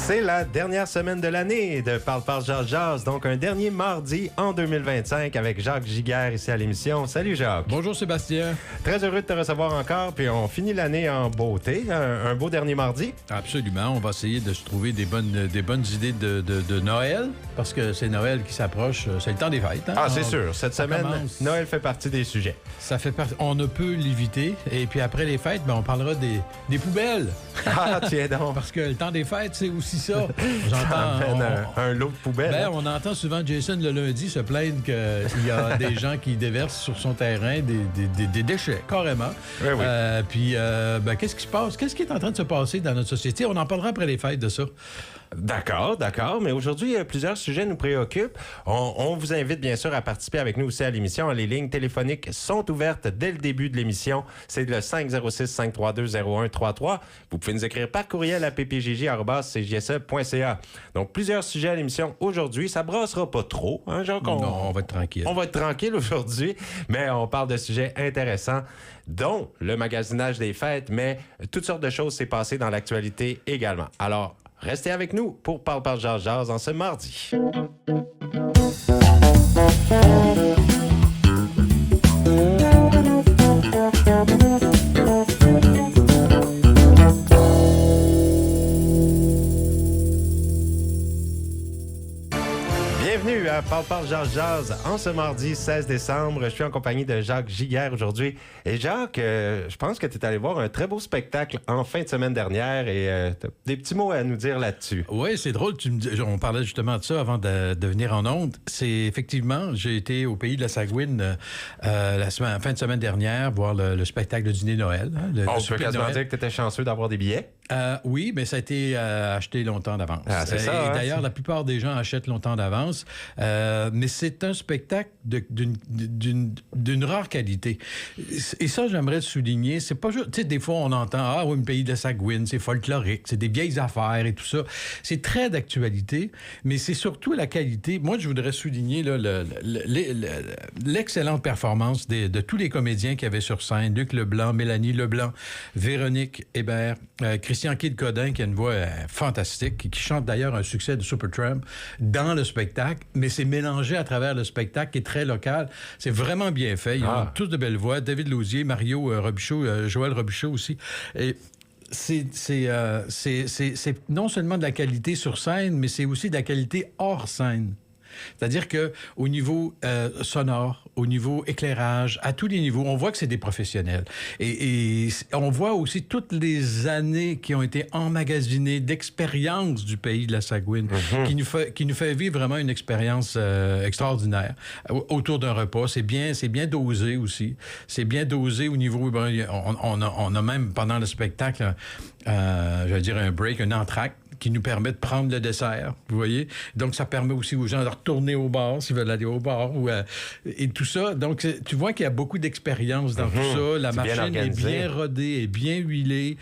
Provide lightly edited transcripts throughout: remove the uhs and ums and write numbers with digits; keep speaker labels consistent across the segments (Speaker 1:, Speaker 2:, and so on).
Speaker 1: C'est la dernière semaine de l'année de Parle Jazz, donc un dernier mardi en 2025 avec Jacques Giguère ici à l'émission. Salut Jacques.
Speaker 2: Bonjour Sébastien.
Speaker 1: Très heureux de te recevoir encore, puis on finit l'année en beauté. Un beau dernier mardi.
Speaker 2: Absolument. On va essayer de se trouver des bonnes idées de Noël, parce que c'est Noël qui s'approche. C'est le temps des fêtes. Hein?
Speaker 1: Ah, c'est sûr. Cette semaine,
Speaker 2: commence.
Speaker 1: Noël fait partie des sujets.
Speaker 2: Ça fait partie. On ne peut l'éviter. Et puis après les fêtes, on parlera des poubelles.
Speaker 1: Ah, tiens donc.
Speaker 2: Parce que le temps des fêtes, c'est aussi ça.
Speaker 1: Un lot de poubelles.
Speaker 2: Ben, on entend souvent Jason le lundi se plaindre qu'il y a des gens qui déversent sur son terrain des déchets, carrément.
Speaker 1: Oui, oui.
Speaker 2: Puis, qu'est-ce qui se passe? Qu'est-ce qui est en train de se passer dans notre société? On en parlera après les fêtes de ça.
Speaker 1: D'accord. Mais aujourd'hui, plusieurs sujets nous préoccupent. On vous invite bien sûr à participer avec nous aussi à l'émission. Les lignes téléphoniques sont ouvertes dès le début de l'émission. C'est le 506-532-0133. Vous pouvez nous écrire par courriel à ppjj@cjse.ca. Donc, plusieurs sujets à l'émission aujourd'hui. Ça brassera pas trop, hein, Jacques?
Speaker 2: Non, on va être tranquille.
Speaker 1: On va être tranquille aujourd'hui, mais on parle de sujets intéressants, dont le magasinage des fêtes, mais toutes sortes de choses s'est passé dans l'actualité également. Alors, restez avec nous pour Parle Jazz en ce mardi. Bienvenue à Parle Jazz en ce mardi 16 décembre. Je suis en compagnie de Jacques Giguère aujourd'hui. Et Jacques, je pense que tu es allé voir un très beau spectacle en fin de semaine dernière et tu as des petits mots à nous dire là-dessus.
Speaker 2: Oui, c'est drôle. On parlait justement de ça avant de venir en ondes. C'est effectivement, j'ai été au pays de la Sagouine fin de semaine dernière voir le spectacle de dîner Noël.
Speaker 1: On peut quasiment dire que tu étais chanceux d'avoir des billets.
Speaker 2: Oui, mais ça a été acheté longtemps d'avance.
Speaker 1: Ah, c'est ça,
Speaker 2: et
Speaker 1: hein?
Speaker 2: d'ailleurs, la plupart des gens achètent longtemps d'avance. Mais c'est un spectacle d'une rare qualité. Et ça, j'aimerais le souligner. C'est pas juste... Tu sais, des fois, on entend « Ah oui, le pays de la Sagouine, c'est folklorique, c'est des vieilles affaires et tout ça. » C'est très d'actualité, mais c'est surtout la qualité. Moi, je voudrais souligner là, l'excellente performance de tous les comédiens qu'il y avait sur scène. Luc Leblanc, Mélanie Leblanc, Véronique Hébert, Christian Kidd-Codin, qui a une voix fantastique, qui chante d'ailleurs un succès de Supertramp dans le spectacle, mais c'est mélangé à travers le spectacle qui est très local. C'est vraiment bien fait. Ils ont tous de belles voix. David Lausier, Mario Robichaud, Joël Robichaud aussi. Et c'est non seulement de la qualité sur scène, mais c'est aussi de la qualité hors scène. C'est-à-dire qu'au niveau sonore, au niveau éclairage, à tous les niveaux, on voit que c'est des professionnels. Et on voit aussi toutes les années qui ont été emmagasinées d'expérience du pays de la Sagouine, qui nous fait vivre vraiment une expérience extraordinaire. Autour d'un repas, c'est bien dosé aussi. C'est bien dosé au niveau... on a même, pendant le spectacle, j'allais dire un break, un entracte, qui nous permet de prendre le dessert, vous voyez? Donc, ça permet aussi aux gens de retourner au bar, s'ils veulent aller au bar, et tout ça. Donc, tu vois qu'il y a beaucoup d'expérience dans tout ça. La machine est bien rodée, est bien huilée.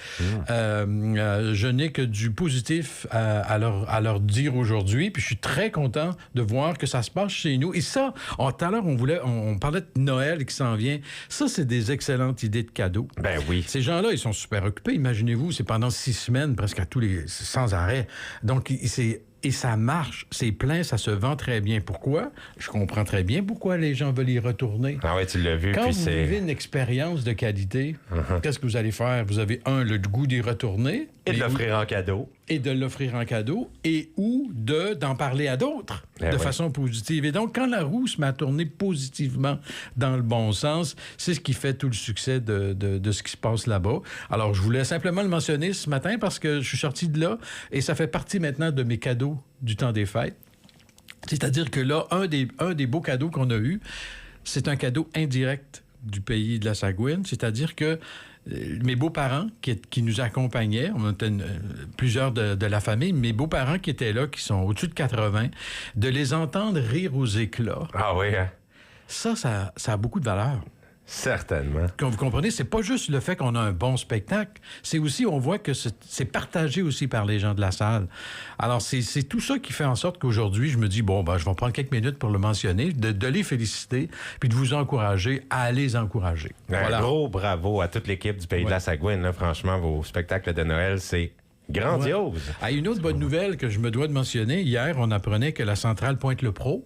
Speaker 2: Je n'ai que du positif à leur dire aujourd'hui, puis je suis très content de voir que ça se passe chez nous. Et ça, tout à l'heure, on parlait de Noël qui s'en vient. Ça, c'est des excellentes idées de cadeaux.
Speaker 1: Ben oui.
Speaker 2: Ces gens-là, ils sont super occupés. Imaginez-vous, c'est pendant 6 semaines, presque sans arrêt. Donc, et ça marche, c'est plein, ça se vend très bien. Pourquoi? Je comprends très bien pourquoi les gens veulent y retourner.
Speaker 1: Ah oui, tu l'as vu.
Speaker 2: Quand
Speaker 1: puis
Speaker 2: vous vivez une expérience de qualité, qu'est-ce que vous allez faire? Vous avez, le goût d'y retourner.
Speaker 1: Et de l'offrir en cadeau.
Speaker 2: Et de l'offrir en cadeau, ou d'en parler à d'autres façon positive. Et donc, quand la roue se met à tourner positivement dans le bon sens, c'est ce qui fait tout le succès de ce qui se passe là-bas. Alors, je voulais simplement le mentionner ce matin parce que je suis sorti de là et ça fait partie maintenant de mes cadeaux du temps des fêtes. C'est-à-dire que là, un des beaux cadeaux qu'on a eu, c'est un cadeau indirect du pays de la Sagouine, c'est-à-dire que mes beaux-parents qui nous accompagnaient, on était plusieurs de la famille, mes beaux-parents qui étaient là, qui sont au-dessus de 80, de les entendre rire aux éclats.
Speaker 1: Ah oui, hein?
Speaker 2: Ça a beaucoup de valeur.
Speaker 1: Certainement.
Speaker 2: Comme vous comprenez, c'est pas juste le fait qu'on a un bon spectacle, c'est aussi, on voit que c'est partagé aussi par les gens de la salle. Alors, c'est tout ça qui fait en sorte qu'aujourd'hui, je me dis, je vais prendre quelques minutes pour le mentionner, de les féliciter, puis de vous encourager à les encourager.
Speaker 1: Voilà. Un gros bravo à toute l'équipe du Pays de la Sagouine. Là, franchement, vos spectacles de Noël, c'est Grandiose.
Speaker 2: Ouais. Ah, une autre bonne nouvelle que je me dois de mentionner, hier, on apprenait que la centrale Pointe-le-Pro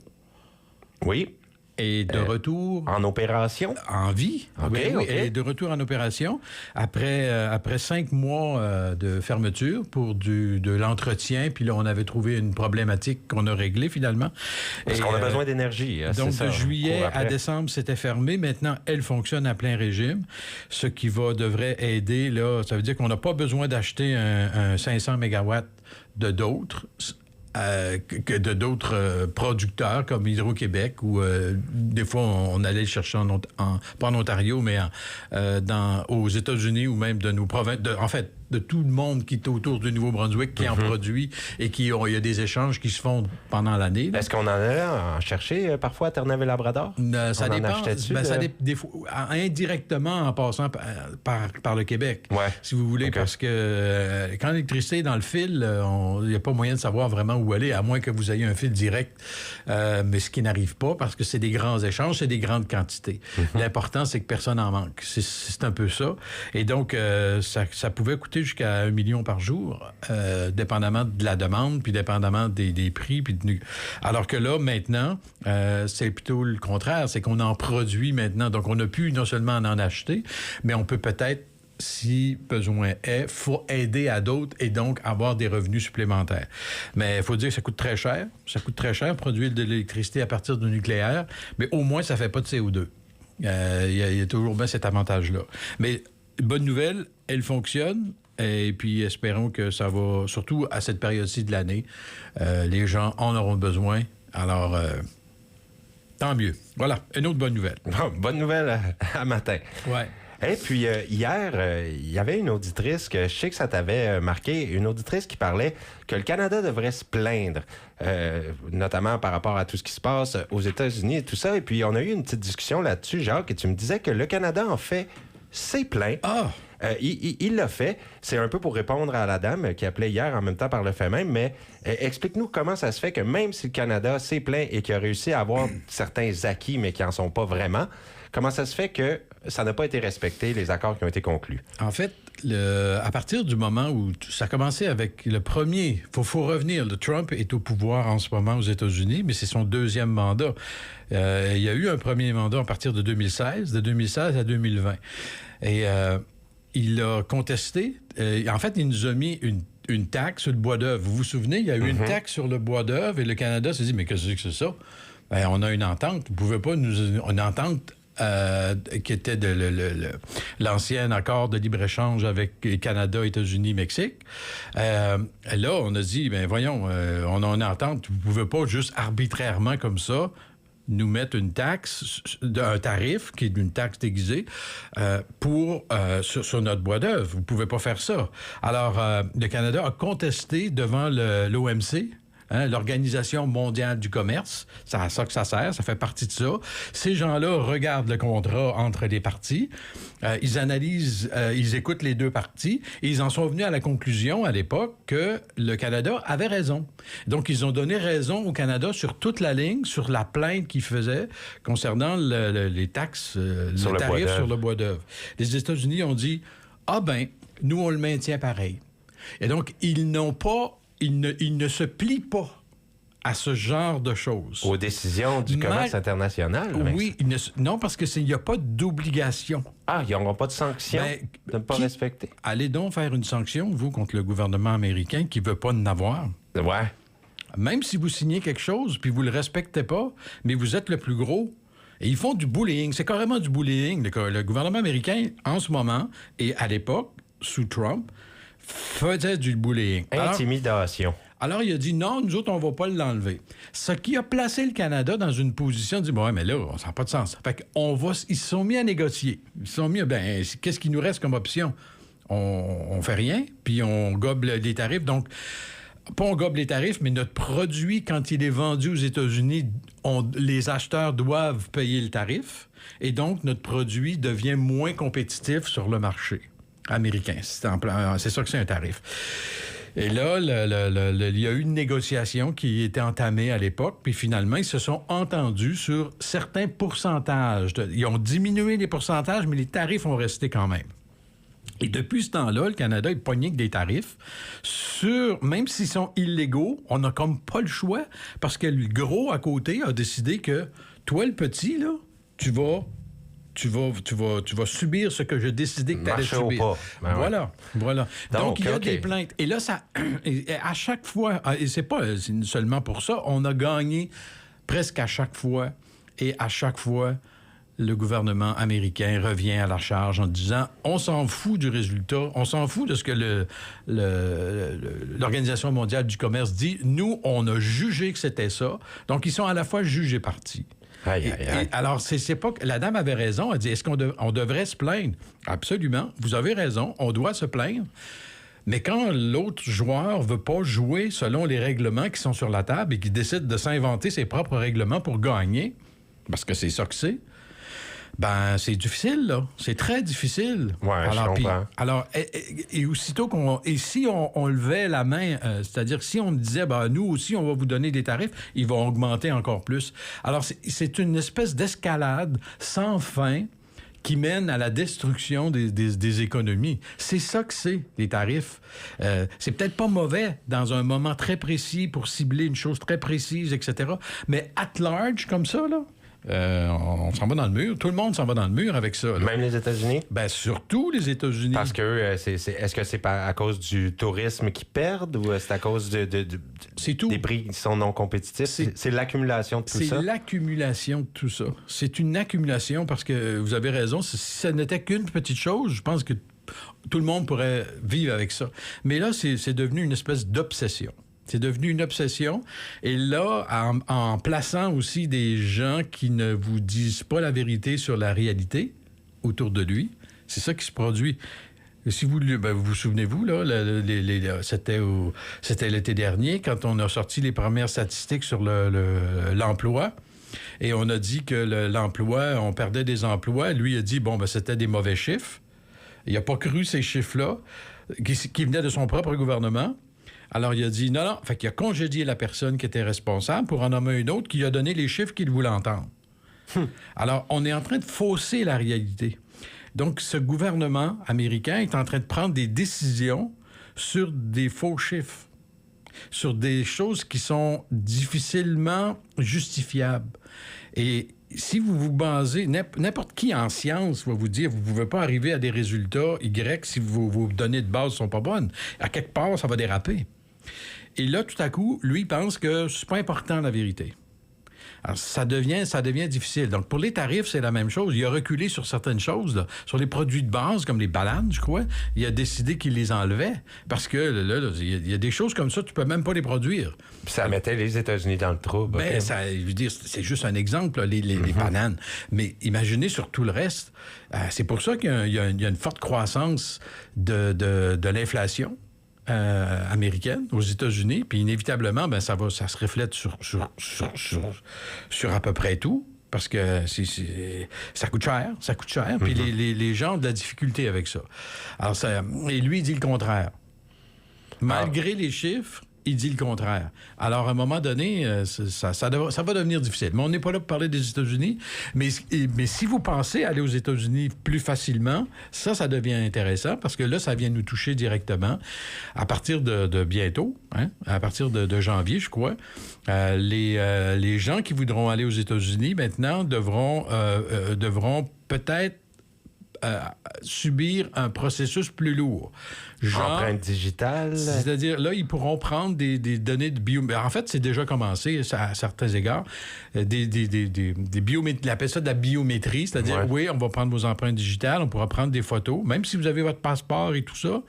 Speaker 1: Oui.
Speaker 2: est de retour
Speaker 1: En opération?
Speaker 2: en vie.
Speaker 1: OK,
Speaker 2: Oui,
Speaker 1: OK.
Speaker 2: elle est de retour en opération après 5 mois de fermeture pour de l'entretien. Puis là, on avait trouvé une problématique qu'on a réglée finalement.
Speaker 1: Parce qu'on a besoin d'énergie.
Speaker 2: Donc,
Speaker 1: c'est ça,
Speaker 2: de
Speaker 1: on
Speaker 2: juillet
Speaker 1: court
Speaker 2: à
Speaker 1: après.
Speaker 2: décembre, c'était fermé. Maintenant, elle fonctionne à plein régime, ce qui devrait aider. Là, ça veut dire qu'on n'a pas besoin d'acheter un 500 MW de d'autres. Que de d'autres producteurs comme Hydro-Québec ou des fois on allait le chercher pas en Ontario mais aux États-Unis ou même de nos provinces, en fait de tout le monde qui est autour du Nouveau-Brunswick qui en produit et il y a des échanges qui se font pendant l'année. Là.
Speaker 1: Est-ce qu'on en allait en chercher parfois à Terre-Neuve-Labrador?
Speaker 2: Ça
Speaker 1: On en
Speaker 2: dépend.
Speaker 1: achetait-tu,
Speaker 2: Des fois, indirectement en passant par le Québec,
Speaker 1: Ouais.
Speaker 2: si vous voulez,
Speaker 1: OK.
Speaker 2: parce que quand l'électricité est dans le fil, il n'y a pas moyen de savoir vraiment où aller, à moins que vous ayez un fil direct, mais ce qui n'arrive pas, parce que c'est des grands échanges, c'est des grandes quantités. L'important, c'est que personne n'en manque. C'est un peu ça. Et donc, ça pouvait coûter jusqu'à 1 million par jour, dépendamment de la demande, puis dépendamment des prix. Alors que là, maintenant, c'est plutôt le contraire, c'est qu'on en produit maintenant. Donc, on a pu non seulement en acheter, mais on peut peut-être, si besoin est, faut aider à d'autres et donc avoir des revenus supplémentaires. Mais il faut dire que ça coûte très cher. Ça coûte très cher produire de l'électricité à partir du nucléaire, mais au moins, ça ne fait pas de CO2. Il y a toujours bien cet avantage-là. Mais bonne nouvelle, elle fonctionne. Et puis, espérons que ça va, surtout à cette période-ci de l'année, les gens en auront besoin. Alors, tant mieux. Voilà, une autre bonne nouvelle.
Speaker 1: Bon, bonne nouvelle à matin.
Speaker 2: Ouais.
Speaker 1: Et puis, hier, il y avait une auditrice que je sais que ça t'avait marqué, une auditrice qui parlait que le Canada devrait se plaindre, notamment par rapport à tout ce qui se passe aux États-Unis et tout ça. Et puis, on a eu une petite discussion là-dessus, Jacques, et tu me disais que le Canada, en fait, s'est plaint.
Speaker 2: Ah!
Speaker 1: Il l'a fait. C'est un peu pour répondre à la dame qui appelait hier en même temps par le fait même, mais explique-nous comment ça se fait que même si le Canada s'est plaint et qu'il a réussi à avoir certains acquis, mais qui n'en sont pas vraiment, comment ça se fait que ça n'a pas été respecté, les accords qui ont été conclus?
Speaker 2: En fait, à partir du moment où ça a commencé avec le premier, faut revenir, le Trump est au pouvoir en ce moment aux États-Unis, mais c'est son deuxième mandat. Il y a eu un premier mandat à partir de 2016, de 2016 à 2020. Et il a contesté. En fait, il nous a mis une taxe sur le bois d'œuvre. Vous vous souvenez, il y a eu une taxe sur le bois d'œuvre et le Canada s'est dit, mais qu'est-ce que c'est ça? Bien, on a une entente. Vous ne pouvez pas une entente qui était l'ancien accord de libre-échange avec Canada, États-Unis, Mexique. Là, on a dit, bien voyons, on a une entente. Vous ne pouvez pas juste arbitrairement comme ça nous mettre une taxe, un tarif, qui est une taxe déguisée, sur notre bois d'œuvre. Vous ne pouvez pas faire ça. Alors, le Canada a contesté devant l'OMC, l'Organisation mondiale du commerce. C'est à ça que ça sert, ça fait partie de ça. Ces gens-là regardent le contrat entre les parties, ils analysent, ils écoutent les deux parties, et ils en sont venus à la conclusion, à l'époque, que le Canada avait raison. Donc, ils ont donné raison au Canada sur toute la ligne, sur la plainte qu'ils faisaient concernant les taxes, le tarif sur le bois d'œuvre. Les États-Unis ont dit, ah ben, nous, on le maintient pareil. Et donc, ils ne se plient pas à ce genre de choses.
Speaker 1: Aux décisions du commerce international?
Speaker 2: Oui, non, parce qu'il n'y a pas d'obligation.
Speaker 1: Ah, ils n'auront pas de sanction de ne pas respecter?
Speaker 2: Allez donc faire une sanction, vous, contre le gouvernement américain qui ne veut pas en avoir.
Speaker 1: Ouais.
Speaker 2: Même si vous signez quelque chose, puis vous ne le respectez pas, mais vous êtes le plus gros. Et ils font du bullying. C'est carrément du bullying. Le gouvernement américain, en ce moment, et à l'époque, sous Trump, faisait du bullying.
Speaker 1: Intimidation.
Speaker 2: Alors, il a dit non, nous autres, on ne va pas l'enlever. Ce qui a placé le Canada dans une position de dire, bon, mais là, ça n'a pas de sens. Fait ils se sont mis à négocier. Ils se sont mis, qu'est-ce qui nous reste comme option? On fait rien, puis on gobe les tarifs. Donc, pas on gobe les tarifs, mais notre produit, quand il est vendu aux États-Unis, les acheteurs doivent payer le tarif. Et donc, notre produit devient moins compétitif sur le marché américain. C'est ça que c'est un tarif. Et là, il y a eu une négociation qui était entamée à l'époque, puis finalement, ils se sont entendus sur certains pourcentages. Ils ont diminué les pourcentages, mais les tarifs ont resté quand même. Et depuis ce temps-là, le Canada est pogné avec des tarifs même s'ils sont illégaux, on n'a comme pas le choix parce que le gros à côté a décidé que toi, le petit, là, tu vas subir ce que j'ai décidé que tu allais subir.
Speaker 1: Ou pas. Ben
Speaker 2: voilà. Donc, il y a
Speaker 1: okay.
Speaker 2: des plaintes. Et là, à chaque fois, et c'est pas seulement pour ça, on a gagné presque à chaque fois. Et à chaque fois, le gouvernement américain revient à la charge en disant « On s'en fout du résultat, on s'en fout de ce que l'Organisation mondiale du commerce dit. Nous, on a jugé que c'était ça. » Donc, ils sont à la fois juges et partis.
Speaker 1: Aïe.
Speaker 2: Alors, c'est pas que la dame avait raison. Elle dit, est-ce qu'on devrait se plaindre? Absolument. Vous avez raison. On doit se plaindre. Mais quand l'autre joueur veut pas jouer selon les règlements qui sont sur la table et qui décide de s'inventer ses propres règlements pour gagner, parce que c'est ça que c'est, ben c'est difficile, là. C'est très difficile.
Speaker 1: Ouais,
Speaker 2: alors,
Speaker 1: je comprends.
Speaker 2: Alors, et aussitôt si on levait la main, c'est-à-dire si on disait, ben nous aussi, on va vous donner des tarifs, ils vont augmenter encore plus. Alors, c'est une espèce d'escalade sans fin qui mène à la destruction des économies. C'est ça que c'est, les tarifs. C'est peut-être pas mauvais dans un moment très précis pour cibler une chose très précise, etc. Mais at large, comme ça, là, on s'en va dans le mur. Tout le monde s'en va dans le mur avec ça. Là.
Speaker 1: Même les États-Unis?
Speaker 2: Ben, surtout les États-Unis.
Speaker 1: Parce que est-ce que c'est à cause du tourisme qu'ils perdent ou c'est à cause
Speaker 2: c'est tout.
Speaker 1: des prix qui sont non compétitifs? C'est l'accumulation de tout ça?
Speaker 2: C'est l'accumulation de tout ça. C'est une accumulation parce que vous avez raison. Si ça n'était qu'une petite chose, je pense que tout le monde pourrait vivre avec ça. Mais là, c'est devenu une espèce d'obsession. C'est devenu une obsession. Et là, en plaçant aussi des gens qui ne vous disent pas la vérité sur la réalité autour de lui, c'est ça qui se produit. Si vous vous souvenez-vous, là, c'était l'été dernier, quand on a sorti les premières statistiques sur l'emploi, et on a dit que l'emploi, on perdait des emplois. Lui a dit, c'était des mauvais chiffres. Il n'a pas cru ces chiffres-là, qui venaient de son propre gouvernement. Alors, il a dit non. Fait qu'il a congédié la personne qui était responsable pour en nommer une autre qui a donné les chiffres qu'il voulait entendre. Alors, on est en train de fausser la réalité. Donc, ce gouvernement américain est en train de prendre des décisions sur des faux chiffres, sur des choses qui sont difficilement justifiables. Et si vous vous basez... N'importe qui en science va vous dire vous ne pouvez pas arriver à des résultats Y si vos données de base ne sont pas bonnes. À quelque part, ça va déraper. Et là, tout à coup, lui, il pense que c'est pas important, la vérité. Alors, ça devient difficile. Donc, pour les tarifs, c'est la même chose. Il a reculé sur certaines choses, là. Sur les produits de base, comme les bananes, je crois. Il a décidé qu'il les enlevait. Parce que, là, il y a des choses comme ça, tu peux même pas les produire.
Speaker 1: Puis ça mettait les États-Unis dans le trouble.
Speaker 2: Ben, je veux dire, c'est juste un exemple, là, les bananes. Mais imaginez sur tout le reste. C'est pour ça qu'il y a une forte croissance de l'inflation. Américaine aux États-Unis, puis inévitablement, ça se reflète sur à peu près tout, parce que ça coûte cher, puis les gens ont de la difficulté avec ça. Alors, et lui, il dit le contraire. Malgré les chiffres, il dit le contraire. Alors, à un moment donné, ça va devenir difficile. Mais on n'est pas là pour parler des États-Unis. Mais si vous pensez aller aux États-Unis plus facilement, ça devient intéressant parce que là, ça vient nous toucher directement. À partir de bientôt, à partir de janvier, je crois, les gens qui voudront aller aux États-Unis maintenant devront peut-être subir un processus plus lourd.
Speaker 1: Empreinte digitale.
Speaker 2: C'est-à-dire, là, ils pourront prendre des données de biométrie. En fait, c'est déjà commencé à certains égards. Des biométries. Ils appellent ça de la biométrie. C'est-à-dire, oui, on va prendre vos empreintes digitales, on pourra prendre des photos. Même si vous avez votre passeport et tout ça,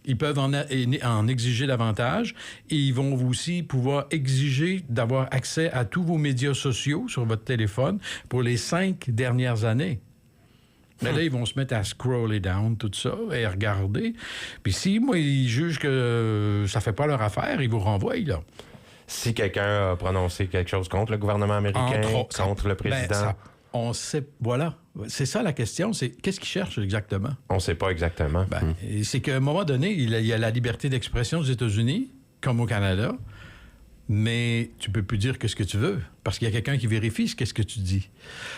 Speaker 2: ils peuvent en exiger davantage. Et ils vont aussi pouvoir exiger d'avoir accès à tous vos médias sociaux sur votre téléphone pour les 5 dernières années. Mais là, ils vont se mettre à scroller down tout ça et à regarder. Puis si, ils jugent que ça fait pas leur affaire, ils vous renvoient, là.
Speaker 1: Si quelqu'un a prononcé quelque chose contre le gouvernement américain, contre le président...
Speaker 2: on sait... Voilà. C'est ça la question, c'est qu'est-ce qu'ils cherchent exactement?
Speaker 1: On sait pas exactement.
Speaker 2: C'est qu'à un moment donné, il y a la liberté d'expression aux États-Unis, comme au Canada. mais tu peux plus dire ce que tu veux, parce qu'il y a quelqu'un qui vérifie ce que tu dis.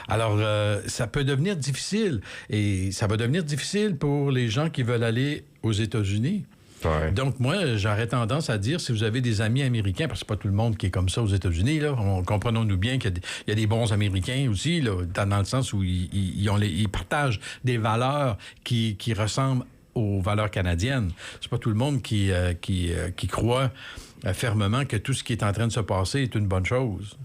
Speaker 2: Alors, ça peut devenir difficile, et ça va devenir difficile pour les gens qui veulent aller aux États-Unis.
Speaker 1: Ouais.
Speaker 2: Donc, moi, j'aurais tendance à dire, si vous avez des amis américains, parce que c'est pas tout le monde qui est comme ça aux États-Unis, là, comprenons-nous bien qu'il y a des bons Américains aussi, là, dans le sens où ils partagent des valeurs qui ressemblent aux valeurs canadiennes. C'est pas tout le monde qui croit fermement que tout ce qui est en train de se passer est une bonne chose.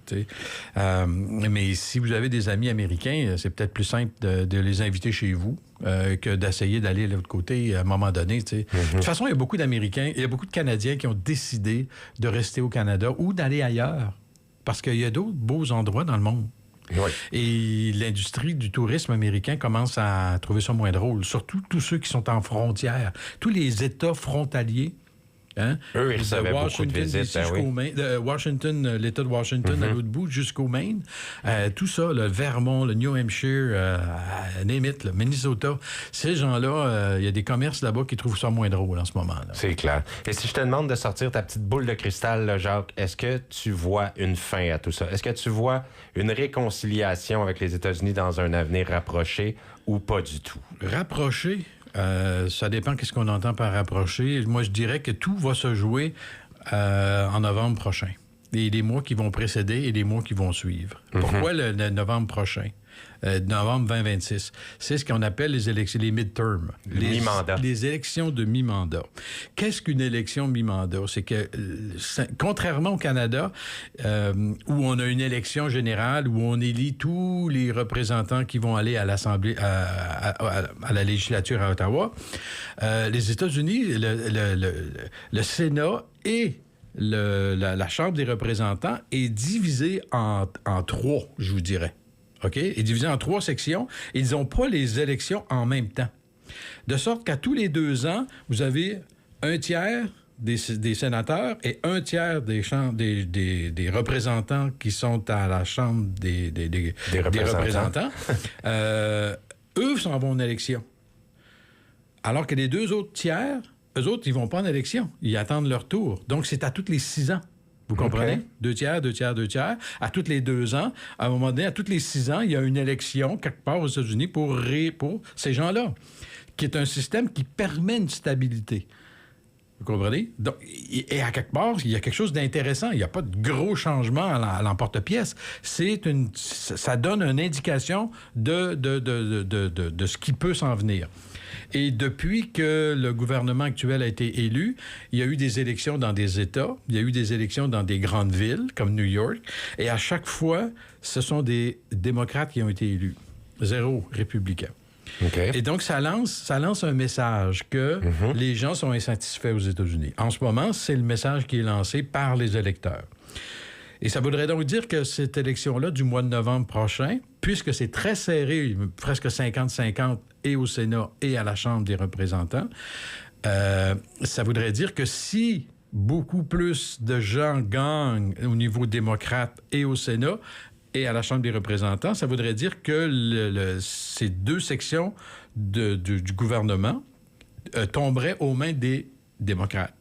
Speaker 2: Mais si vous avez des amis américains, c'est peut-être plus simple de les inviter chez vous que d'essayer d'aller de l'autre côté à un moment donné. Mm-hmm. De toute façon, il y a beaucoup d'Américains, il y a beaucoup de Canadiens qui ont décidé de rester au Canada ou d'aller ailleurs. Parce qu'il y a d'autres beaux endroits dans le monde.
Speaker 1: Oui.
Speaker 2: Et l'industrie du tourisme américain commence à trouver ça moins drôle. Surtout tous ceux qui sont en frontière. Tous les États frontaliers. Hein?
Speaker 1: Eux, ils recevaient beaucoup de visites.
Speaker 2: Washington, l'État de Washington, à l'autre bout, jusqu'au Maine. Tout ça, le Vermont, le New Hampshire, name it, le Minnesota. Ces gens-là, il y a des commerces là-bas qui trouvent ça moins drôle en ce moment. Là.
Speaker 1: C'est clair. Et si je te demande de sortir ta petite boule de cristal, là, Jacques, est-ce que tu vois une fin à tout ça? Est-ce que tu vois une réconciliation avec les États-Unis dans un avenir rapproché ou pas du tout?
Speaker 2: Rapproché? Ça dépend qu'est-ce qu'on entend par rapprocher. Moi, je dirais que tout va se jouer en novembre prochain. Et les mois qui vont précéder et les mois qui vont suivre. Mm-hmm. Pourquoi le novembre prochain? Novembre 2026. C'est ce qu'on appelle les élections, les midterms.
Speaker 1: Mi-mandat.
Speaker 2: Les élections de mi-mandat. Qu'est-ce qu'une élection mi-mandat? C'est que, contrairement au Canada, où on a une élection générale, où on élit tous les représentants qui vont aller à l'Assemblée, à la législature à Ottawa, les États-Unis, le Sénat et la Chambre des représentants est divisée en trois, je vous dirais. OK? Est divisé en 3 sections. Ils n'ont pas les élections en même temps. De sorte qu'à tous les 2 ans, vous avez un tiers des sénateurs et un tiers des représentants qui sont à la Chambre des représentants. Eux s'en vont en élection. Alors que les 2 autres tiers, eux autres, ils vont pas en élection. Ils attendent leur tour. Donc, c'est à tous les 6 ans. Vous comprenez? Okay. 2 tiers, 2 tiers, 2 tiers. À tous les 2 ans, à un moment donné, à tous les 6 ans, il y a une élection quelque part aux États-Unis pour ces gens-là, qui est un système qui permet une stabilité. Vous comprenez? Donc, et à quelque part, il y a quelque chose d'intéressant. Il n'y a pas de gros changements à l'emporte-pièce. Ça donne une indication de ce qui peut s'en venir. Et depuis que le gouvernement actuel a été élu, il y a eu des élections dans des États, il y a eu des élections dans des grandes villes, comme New York, et à chaque fois, ce sont des démocrates qui ont été élus. 0 républicains. Okay. Et donc, ça lance un message que les gens sont insatisfaits aux États-Unis. En ce moment, c'est le message qui est lancé par les électeurs. Et ça voudrait donc dire que cette élection-là du mois de novembre prochain, puisque c'est très serré, presque 50-50, et au Sénat et à la Chambre des représentants, ça voudrait dire que si beaucoup plus de gens gagnent au niveau démocrate et au Sénat et à la Chambre des représentants, ça voudrait dire que ces 2 sections du gouvernement tomberaient aux mains des démocrates.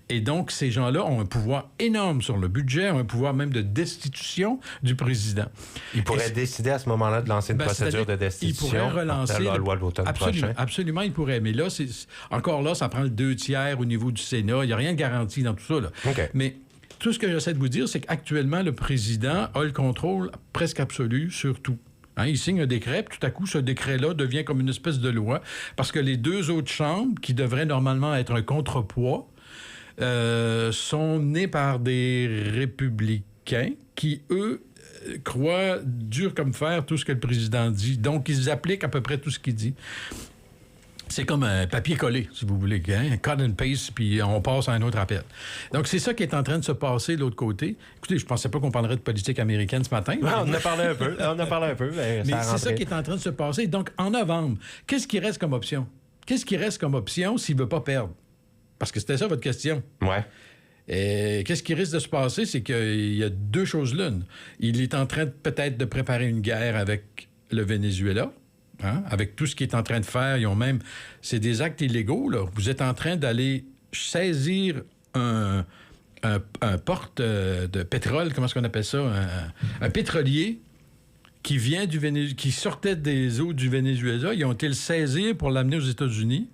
Speaker 2: Et donc, ces gens-là ont un pouvoir énorme sur le budget, ont un pouvoir même de destitution du président.
Speaker 1: Ils pourraient décider à ce moment-là de lancer une procédure de destitution.
Speaker 2: Ils pourraient relancer
Speaker 1: la loi de l'automne prochain.
Speaker 2: Absolument, ils pourraient. Mais là, encore là, ça prend le 2 tiers au niveau du Sénat. Il n'y a rien de garanti dans tout ça. Là.
Speaker 1: Okay.
Speaker 2: Mais tout ce que j'essaie de vous dire, c'est qu'actuellement, le président a le contrôle presque absolu sur tout. Hein, il signe un décret, puis tout à coup, ce décret-là devient comme une espèce de loi, parce que les 2 autres chambres, qui devraient normalement être un contrepoids, sont nés par des républicains qui, eux, croient dur comme fer tout ce que le président dit. Donc, ils appliquent à peu près tout ce qu'il dit. C'est comme un papier collé, si vous voulez, hein? Un cut and paste, puis on passe à un autre appel. Donc, c'est ça qui est en train de se passer de l'autre côté. Écoutez, je pensais pas qu'on parlerait de politique américaine ce matin.
Speaker 1: Non, on en a parlé un peu. Mais
Speaker 2: c'est ça qui est en train de se passer. Donc, en novembre, qu'est-ce qui reste comme option? Qu'est-ce qui reste comme option s'il veut pas perdre? Parce que c'était ça votre question.
Speaker 1: Ouais.
Speaker 2: Et qu'est-ce qui risque de se passer? C'est qu'il y a 2 choses l'une. Il est en train peut-être de préparer une guerre avec le Venezuela, hein? Avec tout ce qu'il est en train de faire. Ils ont même... C'est des actes illégaux, là. Vous êtes en train d'aller saisir un un porte de pétrole, comment est-ce qu'on appelle ça? Un pétrolier qui vient qui sortait des eaux du Venezuela. Ils ont été le saisir pour l'amener aux États-Unis.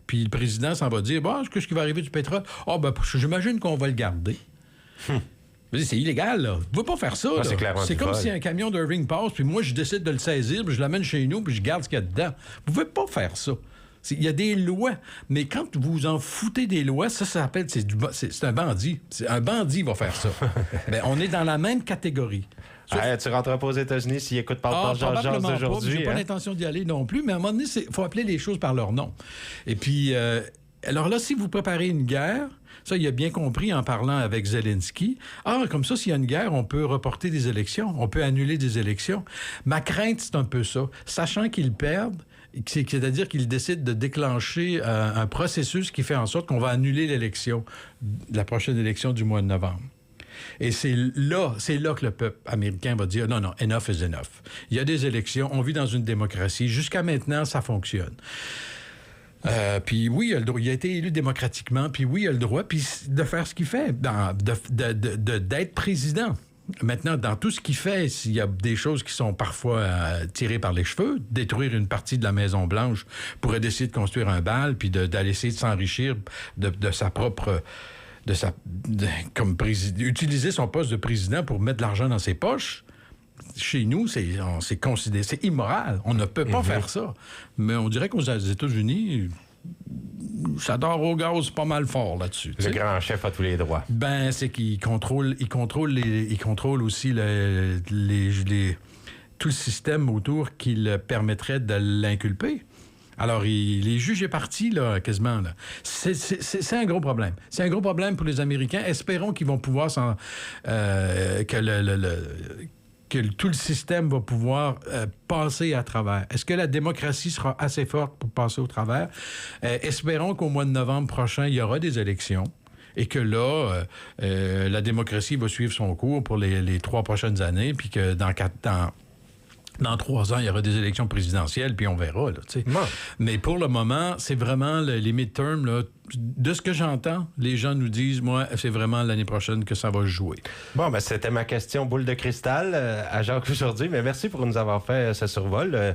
Speaker 2: Puis le président s'en va dire, bon, qu'est-ce qui va arriver du pétrole? Ah, ben, j'imagine qu'on va le garder. C'est illégal, là. Vous ne pouvez pas faire ça, là. C'est comme si un camion d'Irving passe, puis moi, je décide de le saisir, puis je l'amène chez nous, puis je garde ce qu'il y a dedans. Vous ne pouvez pas faire ça. Il y a des lois, mais quand vous en foutez des lois, ça s'appelle... C'est un bandit. Un bandit va faire ça. Ben, on est dans la même catégorie.
Speaker 1: Tu rentreras pas aux États-Unis s'il écoute Parle Georges aujourd'hui.
Speaker 2: J'ai pas l'intention d'y aller non plus, mais à un moment donné, il faut appeler les choses par leur nom. Et puis, alors là, si vous préparez une guerre, ça, il a bien compris en parlant avec Zelensky. Comme ça, s'il y a une guerre, on peut reporter des élections, on peut annuler des élections. Ma crainte, c'est un peu ça. Sachant qu'ils perdent, c'est-à-dire qu'ils décident de déclencher un processus qui fait en sorte qu'on va annuler l'élection, la prochaine élection du mois de novembre. Et c'est là que le peuple américain va dire non, enough is enough. Il y a des élections, on vit dans une démocratie. Jusqu'à maintenant, ça fonctionne. Puis oui, il a été élu démocratiquement, puis oui, il a le droit de faire ce qu'il fait, d'être président. Maintenant, dans tout ce qu'il fait, s'il y a des choses qui sont parfois tirées par les cheveux, détruire une partie de la Maison-Blanche pour essayer de construire un bal, puis d'aller essayer de s'enrichir de sa propre... utiliser son poste de président pour mettre de l'argent dans ses poches. Chez nous, c'est considéré, c'est immoral. On ne peut pas faire ça. Mais on dirait qu'aux États-Unis, ça dort au gaz pas mal fort là-dessus.
Speaker 1: Le grand chef a tous les droits.
Speaker 2: Ben, c'est qu'il contrôle aussi tout le système autour qui le permettrait de l'inculper. Alors, les juges et partis, là, quasiment, là. C'est un gros problème. C'est un gros problème pour les Américains. Espérons qu'ils vont pouvoir que tout le système va pouvoir passer à travers. Est-ce que la démocratie sera assez forte pour passer au travers? Espérons qu'au mois de novembre prochain, il y aura des élections et que là, la démocratie va suivre son cours pour les 3 prochaines années, puis que dans 3 ans, il y aura des élections présidentielles, puis on verra, là, tu sais. Mais pour le moment, c'est vraiment les midterms, là. De ce que j'entends, les gens nous disent, moi, c'est vraiment l'année prochaine que ça va jouer.
Speaker 1: Bon, ben c'était ma question boule de cristal à Jacques aujourd'hui, mais merci pour nous avoir fait ce survol de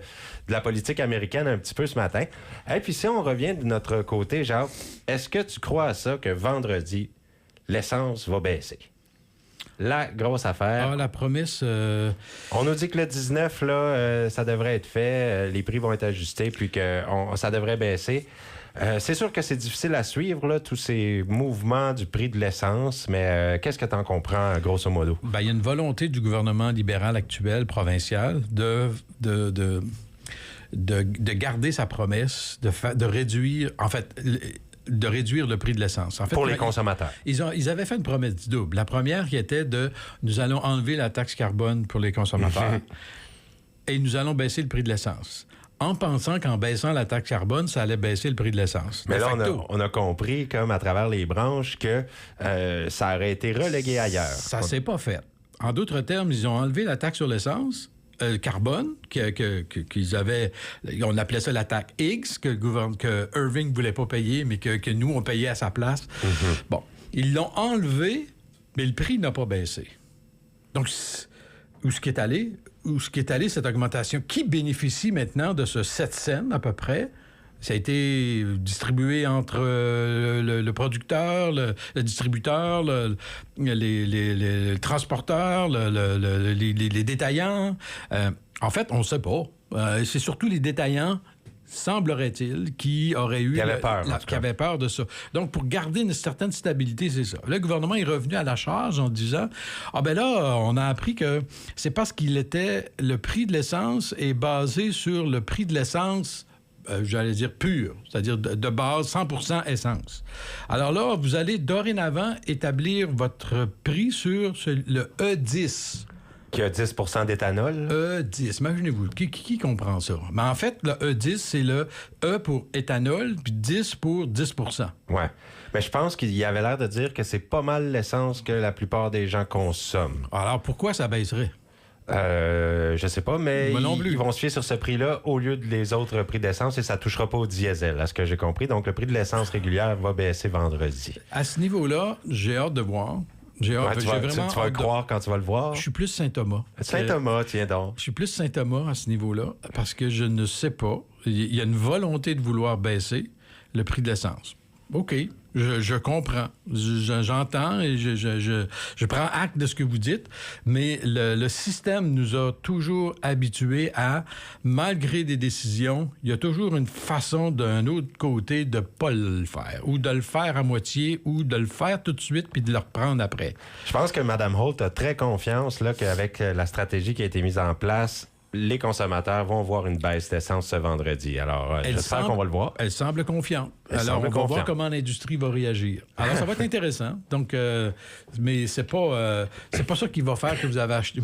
Speaker 1: la politique américaine un petit peu ce matin. Et puis si on revient de notre côté, Jacques, est-ce que tu crois à ça que vendredi, l'essence va baisser? La grosse affaire.
Speaker 2: La promesse...
Speaker 1: On nous dit que le 19, là, ça devrait être fait, les prix vont être ajustés, puis que ça devrait baisser. C'est sûr que c'est difficile à suivre, là, tous ces mouvements du prix de l'essence, mais qu'est-ce que tu en comprends, grosso modo? Ben, il
Speaker 2: y a une volonté du gouvernement libéral actuel, provincial, de garder sa promesse, de réduire... En fait... de réduire le prix de l'essence. En fait,
Speaker 1: pour les consommateurs.
Speaker 2: Ils avaient fait une promesse double. La première qui était nous allons enlever la taxe carbone pour les consommateurs et nous allons baisser le prix de l'essence. En pensant qu'en baissant la taxe carbone, ça allait baisser le prix de l'essence.
Speaker 1: Mais là, on a compris, comme à travers les branches, que ça aurait été relégué ailleurs.
Speaker 2: Ça s'est pas fait. En d'autres termes, ils ont enlevé la taxe sur l'essence, carbone, qu'ils avaient... On appelait ça la taxe X, que Irving ne voulait pas payer, mais que nous, on payait à sa place. Bon, ils l'ont enlevé, mais le prix n'a pas baissé. Donc, où ce qui est allé, cette augmentation, qui bénéficie maintenant de ce 7 cents à peu près? Ça a été distribué entre le producteur, le distributeur, les transporteurs, les détaillants. En fait, on ne sait pas. C'est surtout les détaillants, semblerait-il, qui avaient peur de ça. Donc, pour garder une certaine stabilité, c'est ça. Le gouvernement est revenu à la charge en disant on a appris que c'est parce le prix de l'essence est basé sur le prix de l'essence j'allais dire pur, c'est-à-dire de base 100% essence. Alors là, vous allez dorénavant établir votre prix sur le E10.
Speaker 1: Qui a 10 d'éthanol.
Speaker 2: E10, imaginez-vous, qui comprend ça? Mais en fait, le E10, c'est le E pour éthanol, puis 10 pour 10 %.
Speaker 1: Ouais. Mais je pense qu'il y avait l'air de dire que c'est pas mal l'essence que la plupart des gens consomment.
Speaker 2: Alors, pourquoi ça baisserait?
Speaker 1: Je sais pas, mais
Speaker 2: Moi non plus.
Speaker 1: ils vont se fier sur ce prix-là au lieu des autres prix d'essence et ça touchera pas au diesel, à ce que j'ai compris. Donc, le prix de l'essence régulière va baisser vendredi.
Speaker 2: À ce niveau-là, j'ai hâte de voir. J'ai
Speaker 1: Ouais, tu vas le
Speaker 2: hâte
Speaker 1: croire quand tu vas le voir.
Speaker 2: Je suis plus Saint-Thomas.
Speaker 1: Saint-Thomas, tiens donc.
Speaker 2: Je suis plus Saint-Thomas à ce niveau-là parce que je ne sais pas. Il y a une volonté de vouloir baisser le prix de l'essence. OK, je comprends. J'entends et je prends acte de ce que vous dites, mais le système nous a toujours habitués à, malgré des décisions, il y a toujours une façon d'un autre côté de ne pas le faire, ou de le faire à moitié, ou de le faire tout de suite puis de le reprendre après.
Speaker 1: Je pense que Mme Holt a très confiance là, qu'avec la stratégie qui a été mise en place, les consommateurs vont voir une baisse d'essence ce vendredi. Alors, j'espère qu'on va le voir.
Speaker 2: Elle semble confiante. Alors, on va voir comment l'industrie va réagir. Alors, ça va être intéressant. Donc, mais c'est pas ça qui va faire que vous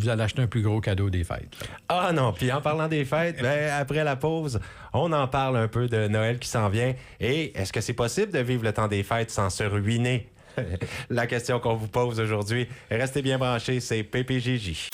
Speaker 2: allez acheter un plus gros cadeau des fêtes.
Speaker 1: Ah non, puis en parlant des fêtes, après la pause, on en parle un peu de Noël qui s'en vient. Et est-ce que c'est possible de vivre le temps des fêtes sans se ruiner? La question qu'on vous pose aujourd'hui. Restez bien branchés, c'est PPGJ.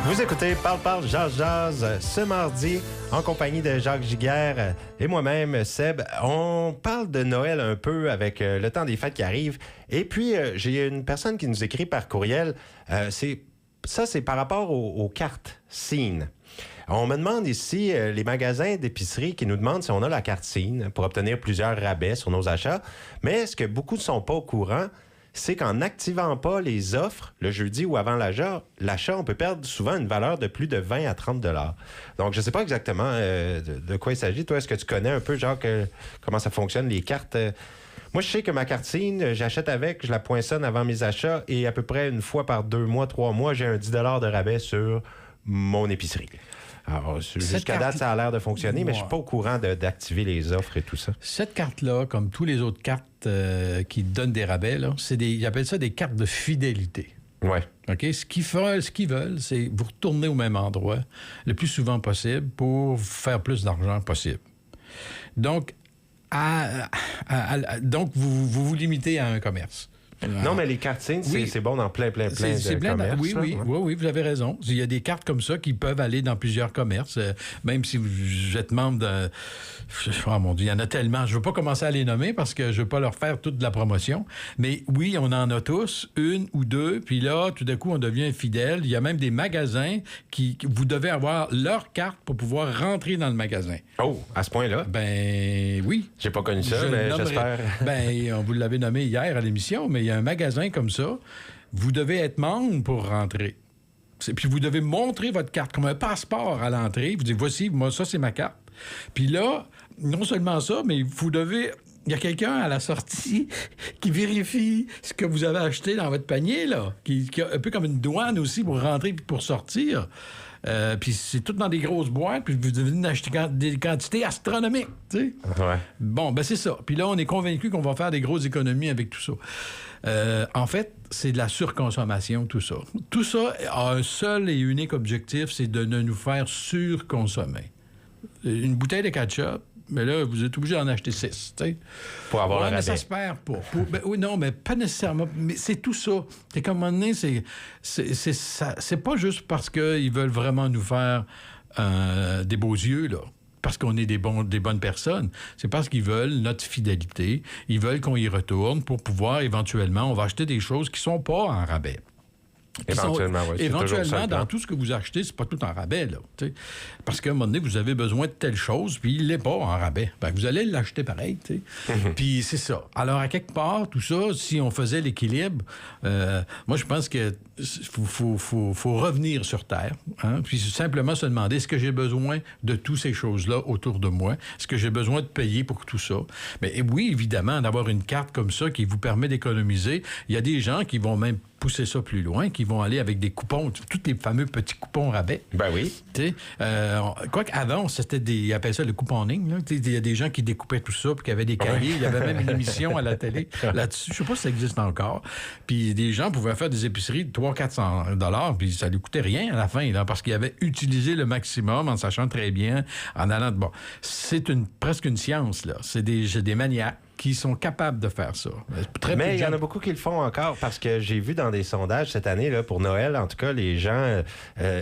Speaker 1: Vous écoutez Parle, jase ce mardi en compagnie de Jacques Giguère et moi-même, Seb. On parle de Noël un peu avec le temps des fêtes qui arrive. Et puis, j'ai une personne qui nous écrit par courriel. C'est par rapport aux cartes SIN. On me demande ici, les magasins d'épicerie qui nous demandent si on a la carte SIN pour obtenir plusieurs rabais sur nos achats. Mais ce que beaucoup ne sont pas au courant, c'est qu'en n'activant pas les offres le jeudi ou avant l'achat, on peut perdre souvent une valeur de plus de 20 à 30 $. Donc, je ne sais pas exactement de quoi il s'agit. Toi, est-ce que tu connais un peu, genre, comment ça fonctionne, les cartes? Moi, je sais que ma carte SIN, j'achète avec, je la poinçonne avant mes achats et à peu près une fois par 2 mois, 3 mois, j'ai un 10 $ de rabais sur mon épicerie. Alors, jusqu'à date, ça a l'air de fonctionner, mais je ne suis pas au courant d'activer les offres et tout ça.
Speaker 2: Cette carte-là, comme tous les autres cartes qui donnent des rabais, là, ils appellent ça des cartes de fidélité.
Speaker 1: Oui.
Speaker 2: OK? Ce qu'ils veulent, c'est vous retourner au même endroit le plus souvent possible pour faire plus d'argent possible. Donc, vous limitez à un commerce.
Speaker 1: Non, mais les cartes SIN, c'est bon dans plein de commerces.
Speaker 2: Oui, vous avez raison. Il y a des cartes comme ça qui peuvent aller dans plusieurs commerces, même si vous êtes membre de... Oh mon Dieu, il y en a tellement. Je ne veux pas commencer à les nommer parce que je ne veux pas leur faire toute la promotion. Mais oui, on en a tous, une ou deux. Puis là, tout d'un coup, on devient fidèle. Il y a même des magasins qui vous devez avoir leur carte pour pouvoir rentrer dans le magasin.
Speaker 1: Oh, à ce point-là?
Speaker 2: Ben oui.
Speaker 1: J'ai pas connu ça, mais j'espère...
Speaker 2: Ben, on vous l'avait nommé hier à l'émission, mais il y a un magasin comme ça. Vous devez être membre pour rentrer. Puis vous devez montrer votre carte comme un passeport à l'entrée. Vous dites, voici, moi, ça, c'est ma carte. Puis là, non seulement ça, mais vous devez... Il y a quelqu'un à la sortie qui vérifie ce que vous avez acheté dans votre panier, là, qui a un peu comme une douane aussi pour rentrer et pour sortir. Puis c'est tout dans des grosses boîtes, puis vous devez acheter des quantités astronomiques, tu sais.
Speaker 1: Ouais.
Speaker 2: Bon, ben c'est ça. Puis là, on est convaincu qu'on va faire des grosses économies avec tout ça. En fait, c'est de la surconsommation, tout ça. Tout ça a un seul et unique objectif, c'est de ne nous faire surconsommer. Une bouteille de ketchup, mais là, vous êtes obligé d'en acheter 6, tu sais.
Speaker 1: Pour avoir le rabais.
Speaker 2: Mais ça se perd pas. Oui, non, mais pas nécessairement. Mais c'est tout ça. C'est comme à un moment donné, c'est pas juste parce qu'ils veulent vraiment nous faire des beaux yeux, là. Parce qu'on est des bonnes personnes. C'est parce qu'ils veulent notre fidélité. Ils veulent qu'on y retourne pour pouvoir, éventuellement, on va acheter des choses qui sont pas en rabais. Éventuellement, dans tout ce que vous achetez, c'est pas tout en rabais, là. T'sais. Parce qu'à un moment donné, vous avez besoin de telle chose, puis il n'est pas en rabais. Ben, vous allez l'acheter pareil, tu sais. Puis c'est ça. Alors, à quelque part, tout ça, si on faisait l'équilibre, moi, je pense que faut revenir sur Terre, hein, puis simplement se demander, est-ce que j'ai besoin de toutes ces choses-là autour de moi? Est-ce que j'ai besoin de payer pour tout ça? Mais oui, évidemment, d'avoir une carte comme ça qui vous permet d'économiser, il y a des gens qui vont même pousser ça plus loin, qui vont aller avec des coupons, tous les fameux petits coupons rabais.
Speaker 1: Ben oui.
Speaker 2: Quoique avant, c'était ils appelaient ça le couponing. Il y a des gens qui découpaient tout ça, puis qui avaient des cahiers. Il y avait même une émission à la télé là-dessus. Je sais pas si ça existe encore. Puis des gens pouvaient faire des épiceries de 300-400 $, puis ça lui coûtait rien à la fin, là, parce qu'ils avaient utilisé le maximum en sachant très bien, en allant... Bon, c'est presque une science, là. C'est des maniaques qui sont capables de faire ça.
Speaker 1: Mais il y en a beaucoup qui le font encore parce que j'ai vu dans des sondages cette année, là, pour Noël, en tout cas, les gens,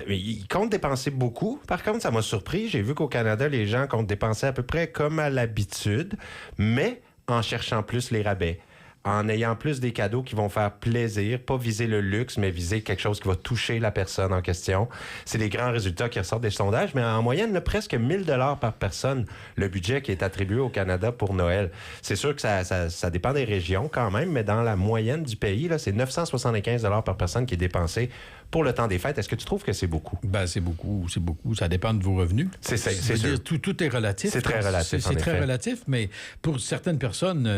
Speaker 1: ils comptent dépenser beaucoup. Par contre, ça m'a surpris. J'ai vu qu'au Canada, les gens comptent dépenser à peu près comme à l'habitude, mais en cherchant plus les rabais, en ayant plus des cadeaux qui vont faire plaisir, pas viser le luxe, mais viser quelque chose qui va toucher la personne en question. C'est les grands résultats qui ressortent des sondages, mais en moyenne, là, presque 1 000 $ par personne, le budget qui est attribué au Canada pour Noël. C'est sûr que ça dépend des régions quand même, mais dans la moyenne du pays, là, c'est 975 $ par personne qui est dépensé pour le temps des fêtes. Est-ce que tu trouves que c'est beaucoup?
Speaker 2: Ben, c'est beaucoup. Ça dépend de vos revenus.
Speaker 1: C'est sûr.
Speaker 2: Tout est relatif.
Speaker 1: C'est très relatif,
Speaker 2: C'est très relatif, mais pour certaines personnes,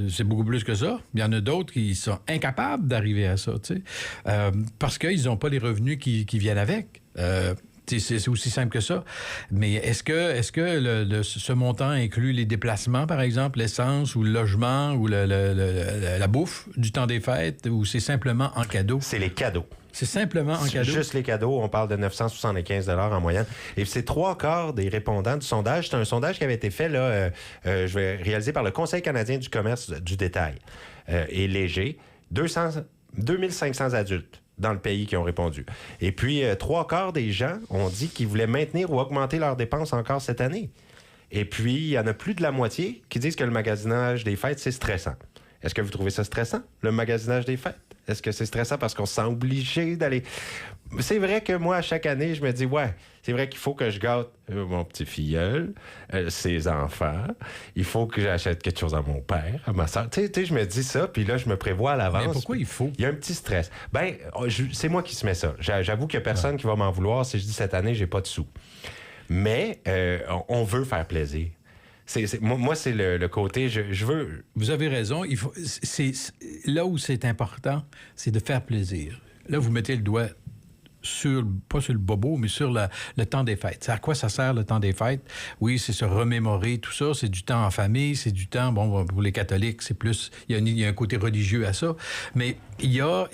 Speaker 2: c'est beaucoup plus que ça. Il y en a d'autres qui sont incapables d'arriver à ça, tu sais, parce qu'ils n'ont pas les revenus qui viennent avec. C'est aussi simple que ça. Mais est-ce que ce montant inclut les déplacements, par exemple, l'essence ou le logement ou la bouffe du temps des fêtes, ou c'est simplement en cadeau?
Speaker 1: C'est les cadeaux.
Speaker 2: C'est simplement en cadeau?
Speaker 1: Juste les cadeaux, on parle de 975 $ en moyenne. Et c'est 3/4 des répondants du sondage. C'est un sondage qui avait été fait, là, réalisé par le Conseil canadien du commerce du détail et léger. 2500 adultes dans le pays qui ont répondu. Et puis, 3/4 des gens ont dit qu'ils voulaient maintenir ou augmenter leurs dépenses encore cette année. Et puis, il y en a plus de la moitié qui disent que le magasinage des fêtes, c'est stressant. Est-ce que vous trouvez ça stressant, le magasinage des fêtes? Est-ce que c'est stressant parce qu'on se sent obligé d'aller... C'est vrai que moi, à chaque année, je me dis, ouais, c'est vrai qu'il faut que je gâte mon petit filleul, ses enfants. Il faut que j'achète quelque chose à mon père, à ma soeur. Tu sais, je me dis ça, puis là, je me prévois à l'avance.
Speaker 2: Mais pourquoi il faut?
Speaker 1: Il y a un petit stress. Ben, c'est moi qui se mets ça. J'avoue qu'il n'y a personne qui va m'en vouloir si je dis cette année, j'ai pas de sous. Mais on veut faire plaisir. Moi, c'est le côté, je veux...
Speaker 2: Vous avez raison. Là où c'est important, c'est de faire plaisir. Là, vous mettez le doigt pas sur le bobo, mais sur le temps des fêtes. À quoi ça sert le temps des fêtes? Oui, c'est se remémorer, tout ça. C'est du temps en famille, c'est du temps... Bon, pour les catholiques, c'est plus... Il y a un côté religieux à ça. Mais il y a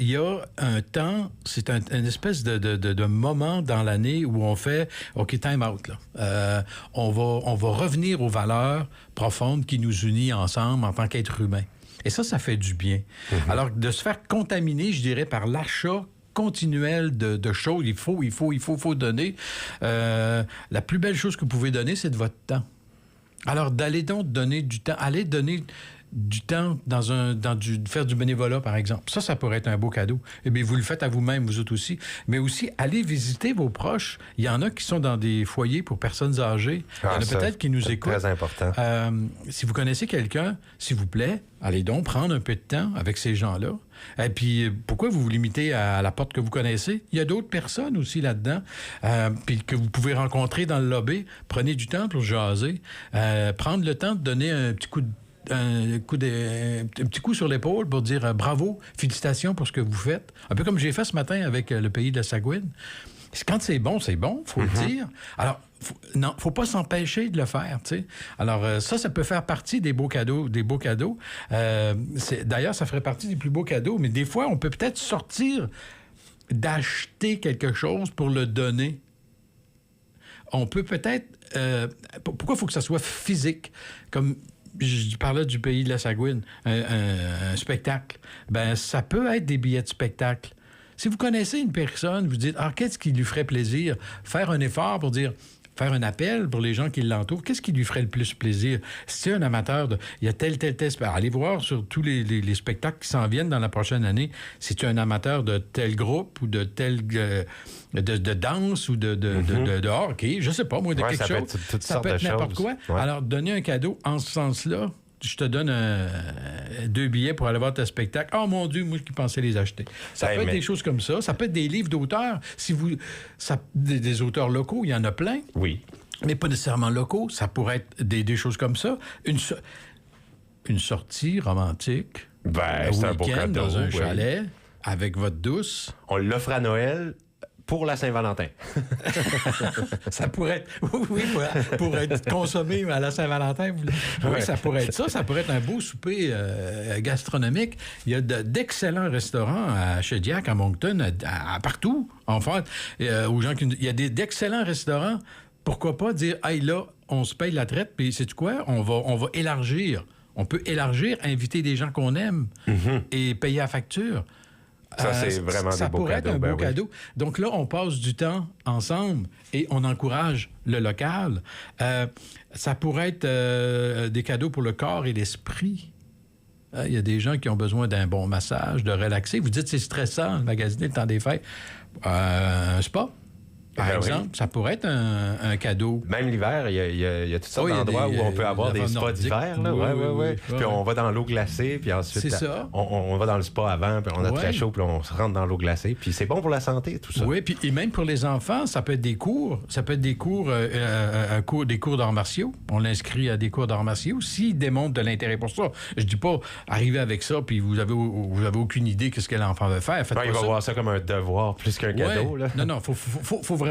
Speaker 2: un temps, c'est une espèce de moment dans l'année où on fait OK, time out, là. On va revenir aux valeurs profondes qui nous unissent ensemble en tant qu'êtres humains. Et ça fait du bien. Mm-hmm. Alors, de se faire contaminer, je dirais, par l'achat continuel de choses. Il faut donner. La plus belle chose que vous pouvez donner, c'est de votre temps. Alors, d'aller donc donner du temps. Allez donner du temps faire du bénévolat, par exemple. Ça pourrait être un beau cadeau. Eh bien, vous le faites à vous-même, vous autres aussi. Mais aussi, allez visiter vos proches. Il y en a qui sont dans des foyers pour personnes âgées. Il y en a peut-être qui nous écoutent.
Speaker 1: Très important.
Speaker 2: Si vous connaissez quelqu'un, s'il vous plaît, allez donc prendre un peu de temps avec ces gens-là. Et puis, pourquoi vous vous limitez à la porte que vous connaissez? Il y a d'autres personnes aussi là-dedans, puis que vous pouvez rencontrer dans le lobby. Prenez du temps pour jaser. Prendre le temps de donner un petit coup sur l'épaule pour dire bravo, félicitations pour ce que vous faites. Un peu comme j'ai fait ce matin avec le pays de la Sagouine. Quand c'est bon, faut le dire. Alors, faut pas s'empêcher de le faire, tu sais. Alors, ça peut faire partie des beaux cadeaux. D'ailleurs, ça ferait partie des plus beaux cadeaux, mais des fois, on peut peut-être sortir d'acheter quelque chose pour le donner. On peut peut-être... pourquoi il faut que ça soit physique? Comme... Je parlais du pays de la Sagouine, un spectacle. Ben, ça peut être des billets de spectacle. Si vous connaissez une personne, vous dites, qu'est-ce qui lui ferait plaisir? Faire un effort pour dire, faire un appel pour les gens qui l'entourent. Qu'est-ce qui lui ferait le plus plaisir? Si c'est un amateur il y a tel... Allez voir sur tous les spectacles qui s'en viennent dans la prochaine année. Si tu es un amateur de tel groupe ou de tel... de danse ou de hockey, je sais pas, moi, de quelque chose. Ça peut être n'importe quoi. Ouais. Alors, donner un cadeau en ce sens-là, je te donne 2 billets pour aller voir ton spectacle. Oh mon Dieu, moi qui pensais les acheter. Ça peut être des choses comme ça. Ça peut être des livres d'auteurs. Des auteurs locaux, il y en a plein.
Speaker 1: Oui.
Speaker 2: Mais pas nécessairement locaux. Ça pourrait être des choses comme ça. Une sortie romantique.
Speaker 1: C'est un beau cadeau.
Speaker 2: Dans un chalet avec votre douce.
Speaker 1: On l'offre à Noël pour la Saint-Valentin.
Speaker 2: Ça pourrait être... pour être consommé à la Saint-Valentin. Oui, ça pourrait être ça. Ça pourrait être un beau souper gastronomique. Il y a d'excellents restaurants à Shediac, à Moncton, à partout, en fait. Aux gens il y a d'excellents restaurants. Pourquoi pas dire, hey, là, on se paye la traite, puis sais-tu quoi? On va élargir. On peut élargir, inviter des gens qu'on aime et payer la facture.
Speaker 1: Ça, c'est vraiment
Speaker 2: ça
Speaker 1: des beaux
Speaker 2: pourrait
Speaker 1: cadeaux.
Speaker 2: être un beau
Speaker 1: oui.
Speaker 2: cadeau. Donc là, on passe du temps ensemble et on encourage le local. Ça pourrait être des cadeaux pour le corps et l'esprit. Il y a des gens qui ont besoin d'un bon massage, de relaxer. Vous dites c'est stressant, le magasiner le temps des fêtes. Un spa, par exemple, ça pourrait être un cadeau.
Speaker 1: Même l'hiver, il y a toutes sortes d'endroits où on peut avoir des spas d'hiver. Là. Oui. Puis on va dans l'eau glacée, puis ensuite on va dans le spa avant, puis on a très chaud, puis on se rentre dans l'eau glacée. Puis c'est bon pour la santé, tout ça.
Speaker 2: Oui, puis et même pour les enfants, ça peut être des cours. Ça peut être des cours d'arts martiaux. On l'inscrit à des cours d'arts martiaux s'ils démontrent de l'intérêt pour ça. Je dis pas arriver avec ça, puis vous avez aucune idée de ce que l'enfant veut faire.
Speaker 1: Il va voir ça comme un devoir plus qu'un cadeau. Là.
Speaker 2: Non, faut vraiment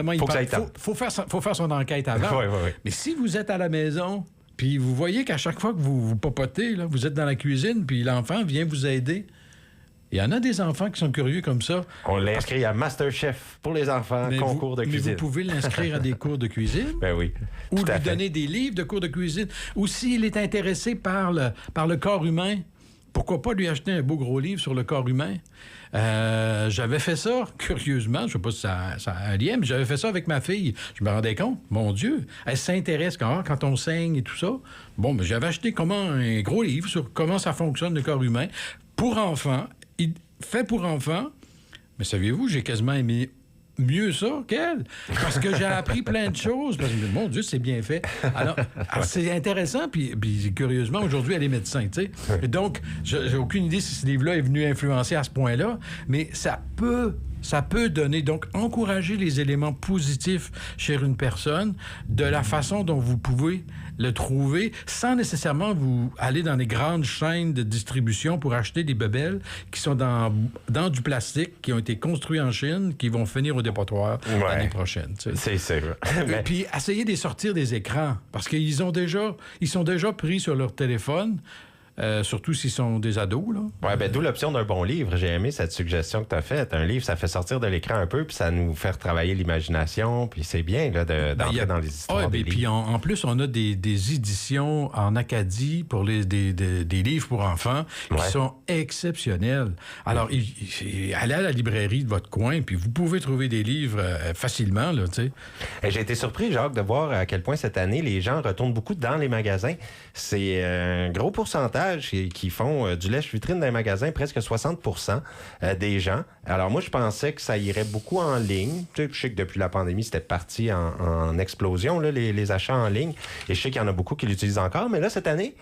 Speaker 2: faut faire son enquête avant.
Speaker 1: Oui.
Speaker 2: Mais si vous êtes à la maison, puis vous voyez qu'à chaque fois que vous papotez, là, vous êtes dans la cuisine, puis l'enfant vient vous aider. Il y en a des enfants qui sont curieux comme ça.
Speaker 1: On l'inscrit à Masterchef pour les enfants, concours de cuisine.
Speaker 2: Mais vous pouvez l'inscrire à des cours de cuisine.
Speaker 1: Ben oui.
Speaker 2: Ou lui donner des livres de cours de cuisine. Ou s'il est intéressé par le corps humain, pourquoi pas lui acheter un beau gros livre sur le corps humain? J'avais fait ça, curieusement, je ne sais pas si ça a un lien, mais j'avais fait ça avec ma fille. Je me rendais compte, mon Dieu, elle s'intéresse quand on saigne et tout ça. Bon, mais j'avais acheté un gros livre sur comment ça fonctionne le corps humain pour enfants, fait pour enfants. Mais saviez-vous, j'ai quasiment aimé mieux ça qu'elle, parce que j'ai appris plein de choses. Parce que, mon Dieu, c'est bien fait. Alors c'est intéressant, puis curieusement, aujourd'hui, elle est médecin, tu sais. Donc, j'ai aucune idée si ce livre-là est venu influencer à ce point-là, mais ça peut donner, donc, encourager les éléments positifs chez une personne de la façon dont vous pouvez le trouver sans nécessairement vous aller dans les grandes chaînes de distribution pour acheter des bebelles qui sont dans du plastique, qui ont été construits en Chine, qui vont finir au dépotoir l'année prochaine. Tu sais.
Speaker 1: C'est vrai.
Speaker 2: Et puis, essayez de les sortir des écrans, parce qu'ils sont déjà pris sur leur téléphone. Surtout s'ils sont des ados, là.
Speaker 1: Oui, d'où l'option d'un bon livre. J'ai aimé cette suggestion que tu as faite. Un livre, ça fait sortir de l'écran un peu, puis ça nous fait travailler l'imagination, puis c'est bien là, d'entrer dans les histoires des livres.
Speaker 2: Puis en plus, on a des éditions en Acadie pour des livres pour enfants qui sont exceptionnels. Alors, allez à la librairie de votre coin, puis vous pouvez trouver des livres facilement, là, tu sais.
Speaker 1: J'ai été surpris, Jacques, de voir à quel point cette année, les gens retournent beaucoup dans les magasins. C'est un gros pourcentage qui font du lèche-vitrine dans les magasins, presque 60% des gens. Alors moi, je pensais que ça irait beaucoup en ligne. Tu sais, je sais que depuis la pandémie, c'était parti en explosion, là, les achats en ligne. Et je sais qu'il y en a beaucoup qui l'utilisent encore. Mais là, cette année,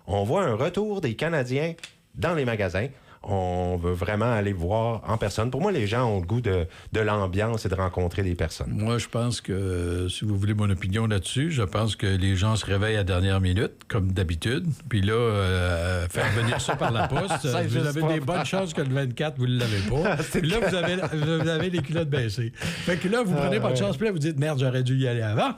Speaker 1: on voit un retour des Canadiens dans les magasins. On veut vraiment aller voir en personne. Pour moi, les gens ont le goût de l'ambiance et de rencontrer des personnes.
Speaker 2: Moi, je pense que, si vous voulez mon opinion là-dessus, je pense que les gens se réveillent à la dernière minute, comme d'habitude. Puis là, faire venir ça par la poste, vous avez des bonnes chances que le 24, vous ne l'avez pas. Puis là, vous avez les culottes baissées. Fait que là, vous prenez pas de chance. Puis là, vous dites, merde, j'aurais dû y aller avant.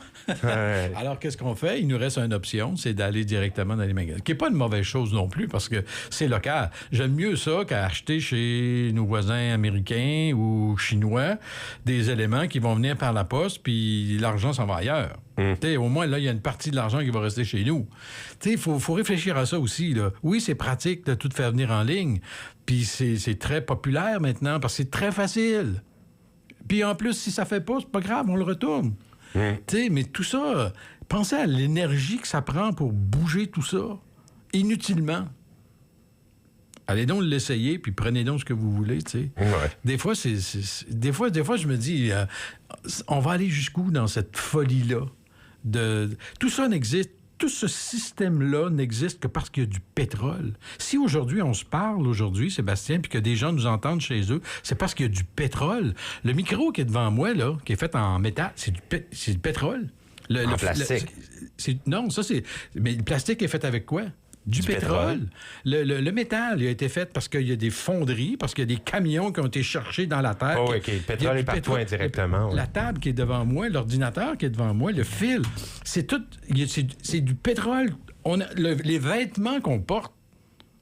Speaker 2: Alors, qu'est-ce qu'on fait? Il nous reste une option, c'est d'aller directement dans les magasins. Qui n'est pas une mauvaise chose non plus, parce que c'est local. J'aime mieux ça qu'à acheter chez nos voisins américains ou chinois des éléments qui vont venir par la poste, puis l'argent s'en va ailleurs. Au moins, là, il y a une partie de l'argent qui va rester chez nous. Il faut réfléchir à ça aussi. Là. Oui, c'est pratique de tout faire venir en ligne, puis c'est très populaire maintenant, parce que c'est très facile. Puis en plus, si ça fait pas, c'est pas grave, on le retourne. Mais tout ça, pensez à l'énergie que ça prend pour bouger tout ça, inutilement. Allez donc l'essayer, puis prenez donc ce que vous voulez, tu sais. Des fois, des fois, je me dis, on va aller jusqu'où dans cette folie-là? Tout ça n'existe, tout ce système-là n'existe que parce qu'il y a du pétrole. Si aujourd'hui, on se parle, Sébastien, puis que des gens nous entendent chez eux, c'est parce qu'il y a du pétrole. Le micro qui est devant moi, là, qui est fait en métal, c'est du pétrole.
Speaker 1: En plastique.
Speaker 2: Non, ça, c'est... Mais le plastique est fait avec quoi? Du pétrole. Le métal il a été fait parce qu'il y a des fonderies, parce qu'il y a des camions qui ont été cherchés dans la terre.
Speaker 1: Le pétrole est partout indirectement.
Speaker 2: La table qui est devant moi, l'ordinateur qui est devant moi, le fil, c'est tout... C'est du pétrole. Les vêtements qu'on porte,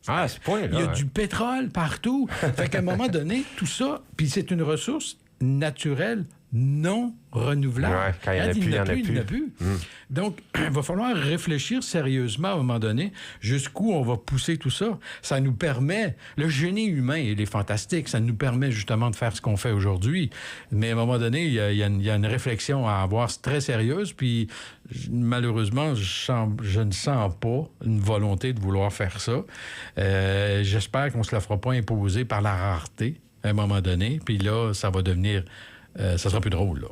Speaker 1: à ce point-là.
Speaker 2: Il y a du pétrole partout. Fait qu'à un moment donné, tout ça, puis c'est une ressource naturelle non renouvelable.
Speaker 1: Ouais, quand il n'y en a plus, il n'y en a plus.
Speaker 2: Donc, il va falloir réfléchir sérieusement à un moment donné jusqu'où on va pousser tout ça. Ça nous permet... Le génie humain, il est fantastique. Ça nous permet justement de faire ce qu'on fait aujourd'hui. Mais à un moment donné, il y a une réflexion à avoir très sérieuse. Puis, malheureusement, je ne sens pas une volonté de vouloir faire ça. J'espère qu'on ne se la fera pas imposer par la rareté à un moment donné. Puis là, ça va devenir... ça sera plus drôle, là.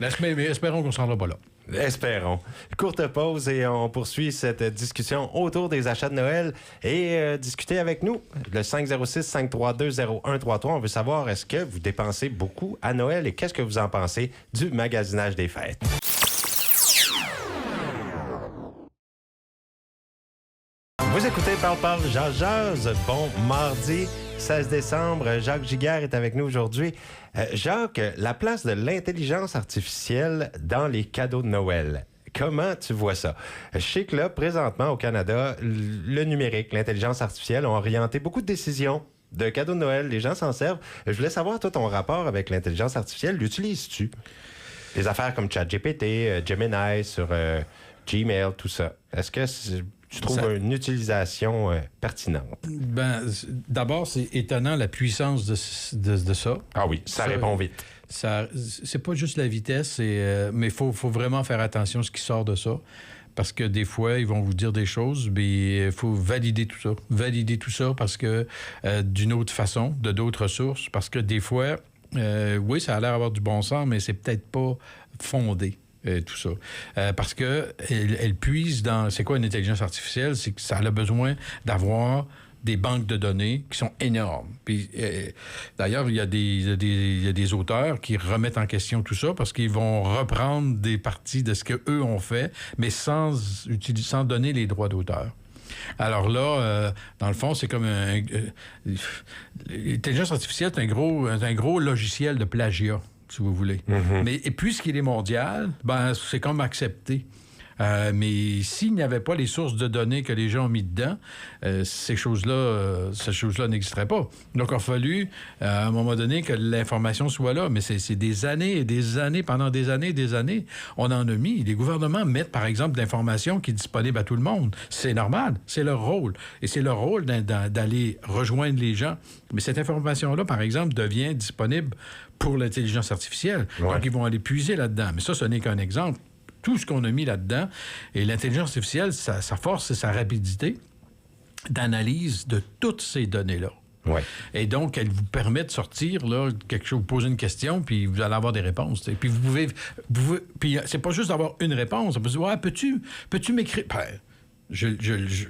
Speaker 2: Mais espérons qu'on ne se rendra pas là.
Speaker 1: Espérons. Courte pause et on poursuit cette discussion autour des achats de Noël et discuter avec nous. Le 506-532-0133. On veut savoir, est-ce que vous dépensez beaucoup à Noël et qu'est-ce que vous en pensez du magasinage des fêtes? Vous écoutez Parle, Jase. Bon mardi 16 décembre. Jacques Giguère est avec nous aujourd'hui. Jacques, la place de l'intelligence artificielle dans les cadeaux de Noël. Comment tu vois ça? Je sais que là, présentement, au Canada, le numérique, l'intelligence artificielle ont orienté beaucoup de décisions de cadeaux de Noël. Les gens s'en servent. Je voulais savoir, toi, ton rapport avec l'intelligence artificielle. L'utilises-tu? Des affaires comme ChatGPT, Gemini sur Gmail, tout ça. Est-ce que tu trouves une utilisation pertinente?
Speaker 2: Ben, d'abord, c'est étonnant la puissance de ça.
Speaker 1: Ah oui, ça répond vite.
Speaker 2: C'est pas juste la vitesse, mais il faut vraiment faire attention à ce qui sort de ça. Parce que des fois, ils vont vous dire des choses, mais il faut valider tout ça. Valider tout ça parce que d'une autre façon, de d'autres sources. Parce que des fois, oui, ça a l'air d'avoir du bon sens, mais c'est peut-être pas fondé. Tout ça. Parce que elle puise dans... C'est quoi une intelligence artificielle? C'est que ça a besoin d'avoir des banques de données qui sont énormes. Puis, d'ailleurs, il y a des auteurs qui remettent en question tout ça parce qu'ils vont reprendre des parties de ce qu'eux ont fait, mais sans donner les droits d'auteur. Alors là, dans le fond, c'est comme l'intelligence artificielle, c'est un gros logiciel de plagiat, si vous voulez. Mais puisqu'il est mondial, ben c'est comme accepté. Mais s'il n'y avait pas les sources de données que les gens ont mis dedans, ces choses-là n'existeraient pas. Donc, il a fallu, à un moment donné, que l'information soit là. Mais c'est des années et des années, pendant des années et des années, on en a mis. Les gouvernements mettent, par exemple, de l'information qui est disponible à tout le monde. C'est normal, c'est leur rôle. Et c'est leur rôle d'aller rejoindre les gens. Mais cette information-là, par exemple, devient disponible pour l'intelligence artificielle. Ouais. Donc, ils vont aller puiser là-dedans. Mais ça, ce n'est qu'un exemple. Tout ce qu'on a mis là-dedans. Et l'intelligence artificielle, sa force, c'est sa rapidité d'analyse de toutes ces données-là.
Speaker 1: Ouais.
Speaker 2: Et donc, elle vous permet de sortir là, quelque chose, vous posez une question, puis vous allez avoir des réponses. T'sais. Puis vous pouvez... Puis c'est pas juste d'avoir une réponse. On peut se dire, ouais, peux-tu m'écrire... Ben,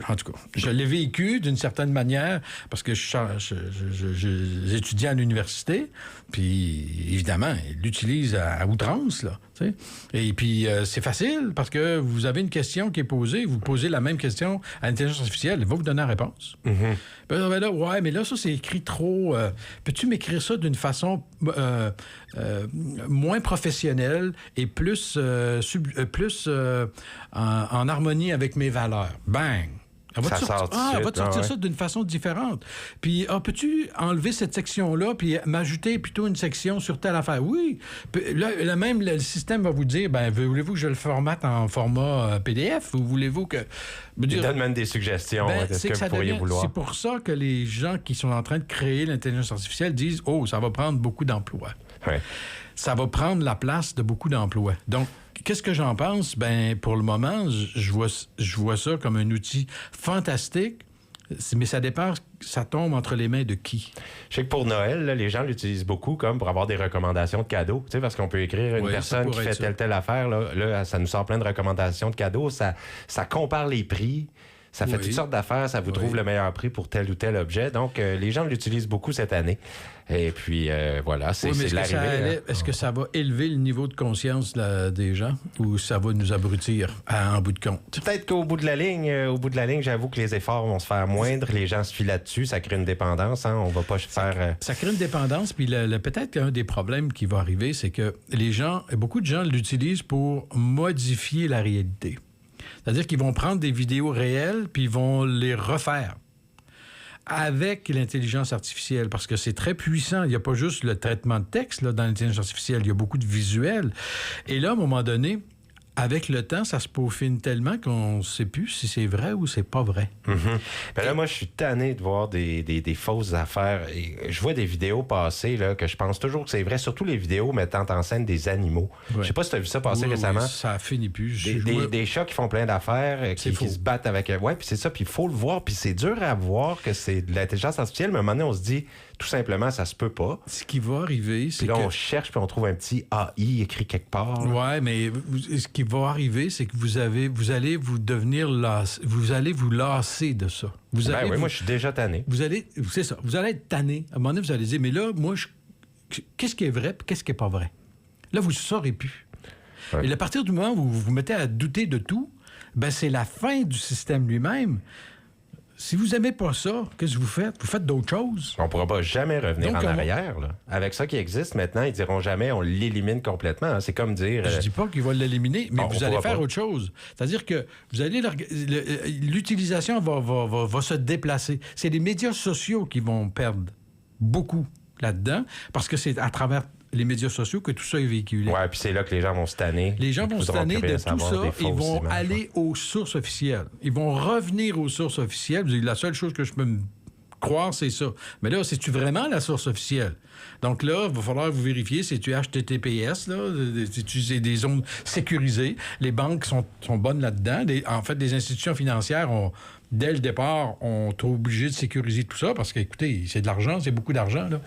Speaker 2: en tout cas, je l'ai vécu d'une certaine manière parce que j'étudiais à l'université, puis évidemment, il l'utilise à outrance, là. T'sais. Et puis, c'est facile parce que vous avez une question qui est posée, vous posez la même question à l'intelligence artificielle, elle va vous donner la réponse.
Speaker 1: Mm-hmm.
Speaker 2: Ben là, ouais, mais là, ça, c'est écrit trop... peux-tu m'écrire ça d'une façon moins professionnelle et plus en harmonie avec mes valeurs? Bang! Elle va te sortir ça d'une façon différente. Puis, peux-tu enlever cette section-là puis m'ajouter plutôt une section sur telle affaire? Oui. Là, même, le système va vous dire, ben, voulez-vous que je le formate en format PDF ou voulez-vous que...
Speaker 1: Il donne même des suggestions. Est-ce que vous pourriez vouloir?
Speaker 2: C'est pour ça que les gens qui sont en train de créer l'intelligence artificielle disent, oh, ça va prendre beaucoup d'emplois.
Speaker 1: Ouais.
Speaker 2: Ça va prendre la place de beaucoup d'emplois. Donc, qu'est-ce que j'en pense? Ben, pour le moment, je vois ça comme un outil fantastique, mais ça dépend, ça tombe entre les mains de qui?
Speaker 1: Je sais que pour Noël, là, les gens l'utilisent beaucoup comme pour avoir des recommandations de cadeaux. Tu sais, parce qu'on peut écrire une personne qui fait telle affaire. Là, ça nous sort plein de recommandations de cadeaux. Ça compare les prix. Ça fait toutes sortes d'affaires. Ça vous trouve le meilleur prix pour tel ou tel objet. Donc, les gens l'utilisent beaucoup cette année. Et puis, voilà, c'est l'arrivée.
Speaker 2: Est-ce que ça va élever le niveau de conscience des gens ou ça va nous abrutir en bout de compte?
Speaker 1: Peut-être qu'au bout de la ligne, j'avoue que les efforts vont se faire moindres. Les gens se filent là-dessus. Ça crée une dépendance. Hein? On va pas faire...
Speaker 2: Ça crée une dépendance. Puis peut-être qu'un des problèmes qui va arriver, c'est que beaucoup de gens l'utilisent pour modifier la réalité. C'est-à-dire qu'ils vont prendre des vidéos réelles puis ils vont les refaire avec l'intelligence artificielle, parce que c'est très puissant. Il n'y a pas juste le traitement de texte là, dans l'intelligence artificielle, il y a beaucoup de visuels. Et là, à un moment donné, avec le temps, ça se peaufine tellement qu'on ne sait plus si c'est vrai ou c'est pas vrai.
Speaker 1: Ben là, moi, je suis tanné de voir des fausses affaires. Et je vois des vidéos passer là, que je pense toujours que c'est vrai, surtout les vidéos mettant en scène des animaux.
Speaker 2: Ouais.
Speaker 1: Je sais pas si tu as vu ça passer
Speaker 2: Oui,
Speaker 1: récemment.
Speaker 2: oui, ça finit plus.
Speaker 1: Des chats qui font plein d'affaires, qui se battent avec... Ouais, puis c'est ça, puis il faut le voir. Puis c'est dur à voir que c'est de l'intelligence artificielle, mais à un moment donné, on se dit, tout simplement, ça se peut pas.
Speaker 2: Ce qui va arriver, c'est
Speaker 1: puis là,
Speaker 2: que...
Speaker 1: on cherche, puis on trouve un petit AI écrit quelque part.
Speaker 2: Ouais, mais ce qui va arriver, c'est que vous allez vous devenir vous allez vous lasser de ça.
Speaker 1: Oui, moi, je suis déjà tanné.
Speaker 2: C'est ça. Vous allez être tanné. À un moment donné, vous allez dire, mais là, moi, qu'est-ce qui est vrai et qu'est-ce qui est pas vrai? Là, vous ne saurez plus. Ouais. Et à partir du moment où vous vous mettez à douter de tout, ben c'est la fin du système lui-même. Si vous n'aimez pas ça, qu'est-ce que vous faites? Vous faites d'autres choses.
Speaker 1: On ne pourra pas jamais revenir en arrière. Là. Avec ça qui existe maintenant, ils diront jamais on l'élimine complètement. Hein. C'est comme dire...
Speaker 2: Je dis pas qu'ils vont l'éliminer, mais vous allez faire autre chose. C'est-à-dire que vous allez l'utilisation va se déplacer. C'est les médias sociaux qui vont perdre beaucoup là-dedans, parce que c'est à travers les médias sociaux que tout ça est véhiculé.
Speaker 1: Oui, puis c'est là que les gens vont se tanner.
Speaker 2: Les gens vont se tanner de tout ça. Ils vont aller aux sources officielles. Ils vont revenir aux sources officielles. La seule chose que je peux me croire, c'est ça. Mais là, c'est-tu vraiment la source officielle? Donc là, il va falloir vous vérifier si tu HTTPS, là, si tu c'est des zones sécurisées. Les banques sont bonnes là-dedans. En fait, les institutions financières ont... Dès le départ, on est obligé de sécuriser tout ça parce qu'écoutez, c'est de l'argent, c'est beaucoup d'argent. Là.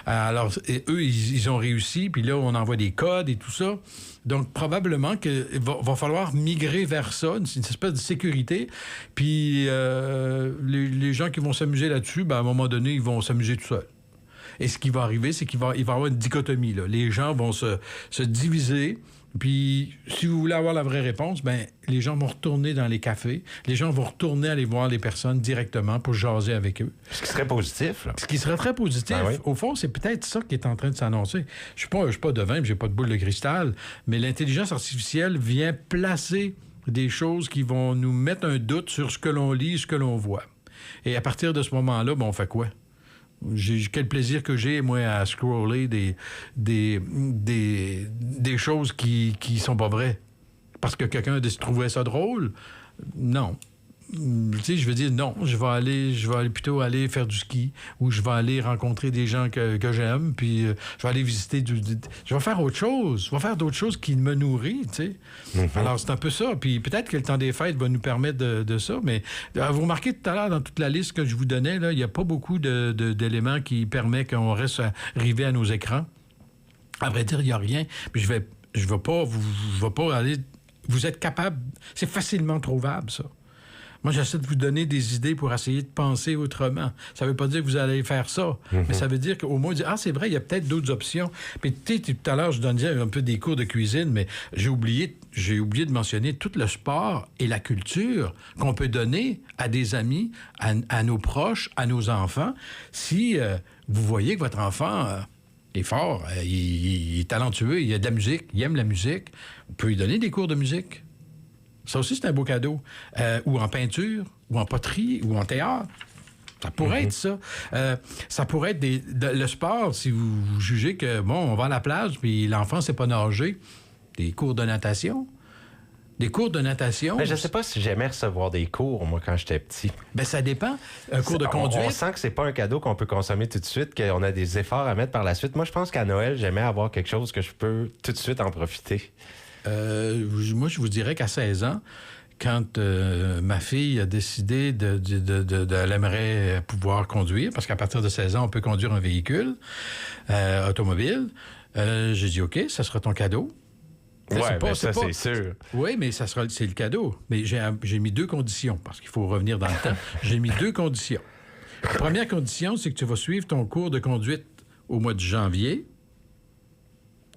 Speaker 2: Alors, eux, ils ont réussi, puis là, on envoie des codes et tout ça. Donc, probablement qu'il va falloir migrer vers ça, une espèce de sécurité. Puis, les gens qui vont s'amuser là-dessus, ben, à un moment donné, ils vont s'amuser tout seuls. Et ce qui va arriver, c'est qu'il va y avoir une dichotomie. Là. Les gens vont se diviser. Puis, si vous voulez avoir la vraie réponse, ben les gens vont retourner dans les cafés. Les gens vont retourner aller voir les personnes directement pour jaser avec eux.
Speaker 1: Ce qui serait positif, là.
Speaker 2: Ce qui serait très positif. Ben oui. Au fond, c'est peut-être ça qui est en train de s'annoncer. Je suis pas devin, j'ai pas de boule de cristal, mais l'intelligence artificielle vient placer des choses qui vont nous mettre un doute sur ce que l'on lit, ce que l'on voit. Et à partir de ce moment-là, ben, on fait quoi? Quel plaisir que j'ai, moi, à scroller des choses qui sont pas vraies. Parce que quelqu'un trouvait ça drôle? Non. Tu sais, je veux dire, non, je vais aller plutôt aller faire du ski ou je vais aller rencontrer des gens que j'aime, puis je vais aller visiter je vais faire autre chose. Je vais faire d'autres choses qui me nourrissent, tu sais. Mm-hmm. Alors, c'est un peu ça. Puis peut-être que le temps des fêtes va nous permettre de ça, mais vous remarquez tout à l'heure, dans toute la liste que je vous donnais, là, il n'y a pas beaucoup d'éléments qui permettent qu'on reste arrivé à nos écrans. À vrai dire, il n'y a rien. Puis je vais pas aller... Vous êtes capable... C'est facilement trouvable, ça. Moi, j'essaie de vous donner des idées pour essayer de penser autrement. Ça ne veut pas dire que vous allez faire ça, mais ça veut dire qu'au moins, dire, c'est vrai, il y a peut-être d'autres options. Puis, tout à l'heure, je donnais un peu des cours de cuisine, mais j'ai oublié de mentionner tout le sport et la culture qu'on peut donner à des amis, à nos proches, à nos enfants. Si vous voyez que votre enfant... est fort, il est talentueux, il a de la musique, il aime la musique, on peut lui donner des cours de musique. Ça aussi, c'est un beau cadeau. Ou en peinture, ou en poterie, ou en théâtre. Ça pourrait être ça. Ça pourrait être le sport, si vous jugez que, bon, on va à la plage, puis l'enfant ne sait pas nager. Des cours de natation. Des cours de natation.
Speaker 1: Mais je ne sais pas si j'aimais recevoir des cours, moi, quand j'étais petit.
Speaker 2: Bien, ça dépend. Un cours de conduite.
Speaker 1: On sent que c'est pas un cadeau qu'on peut consommer tout de suite, qu'on a des efforts à mettre par la suite. Moi, je pense qu'à Noël, j'aimais avoir quelque chose que je peux tout de suite en profiter.
Speaker 2: Moi, je vous dirais qu'à 16 ans, quand ma fille a décidé elle aimerait pouvoir conduire, parce qu'à partir de 16 ans, on peut conduire un véhicule automobile, j'ai dit, OK, ça sera ton cadeau.
Speaker 1: Oui, c'est sûr.
Speaker 2: Oui, mais c'est le cadeau. Mais j'ai mis 2 conditions, parce qu'il faut revenir dans le temps. J'ai mis 2 conditions. La première condition, c'est que tu vas suivre ton cours de conduite au mois de janvier.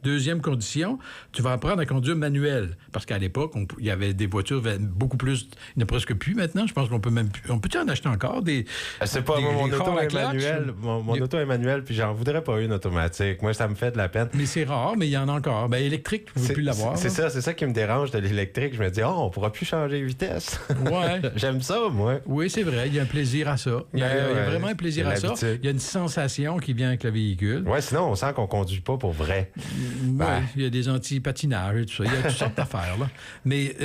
Speaker 2: Deuxième condition, tu vas apprendre à conduire manuel. Parce qu'à l'époque, il y avait des voitures beaucoup plus... Il n'y en a presque plus maintenant. Je pense qu'on peut même... On peut-tu en acheter encore des...
Speaker 1: C'est pas mon auto est manuel. Mon auto est manuel, puis j'en voudrais pas une automatique. Moi, ça me fait de la peine.
Speaker 2: Mais c'est rare, mais il y en a encore. Ben, électrique, tu ne peux plus l'avoir.
Speaker 1: C'est ça qui me dérange de l'électrique. Je me dis, on pourra plus changer de vitesse.
Speaker 2: Ouais.
Speaker 1: J'aime ça, moi.
Speaker 2: Oui, c'est vrai. Il y a un plaisir à ça. Il y a vraiment un plaisir à ça. Il y a une sensation qui vient avec le véhicule.
Speaker 1: Oui, sinon, on sent qu'on conduit pas pour vrai.
Speaker 2: Oui, il y a des anti-patinages et tout ça. Il y a toutes sortes d'affaires, là. Mais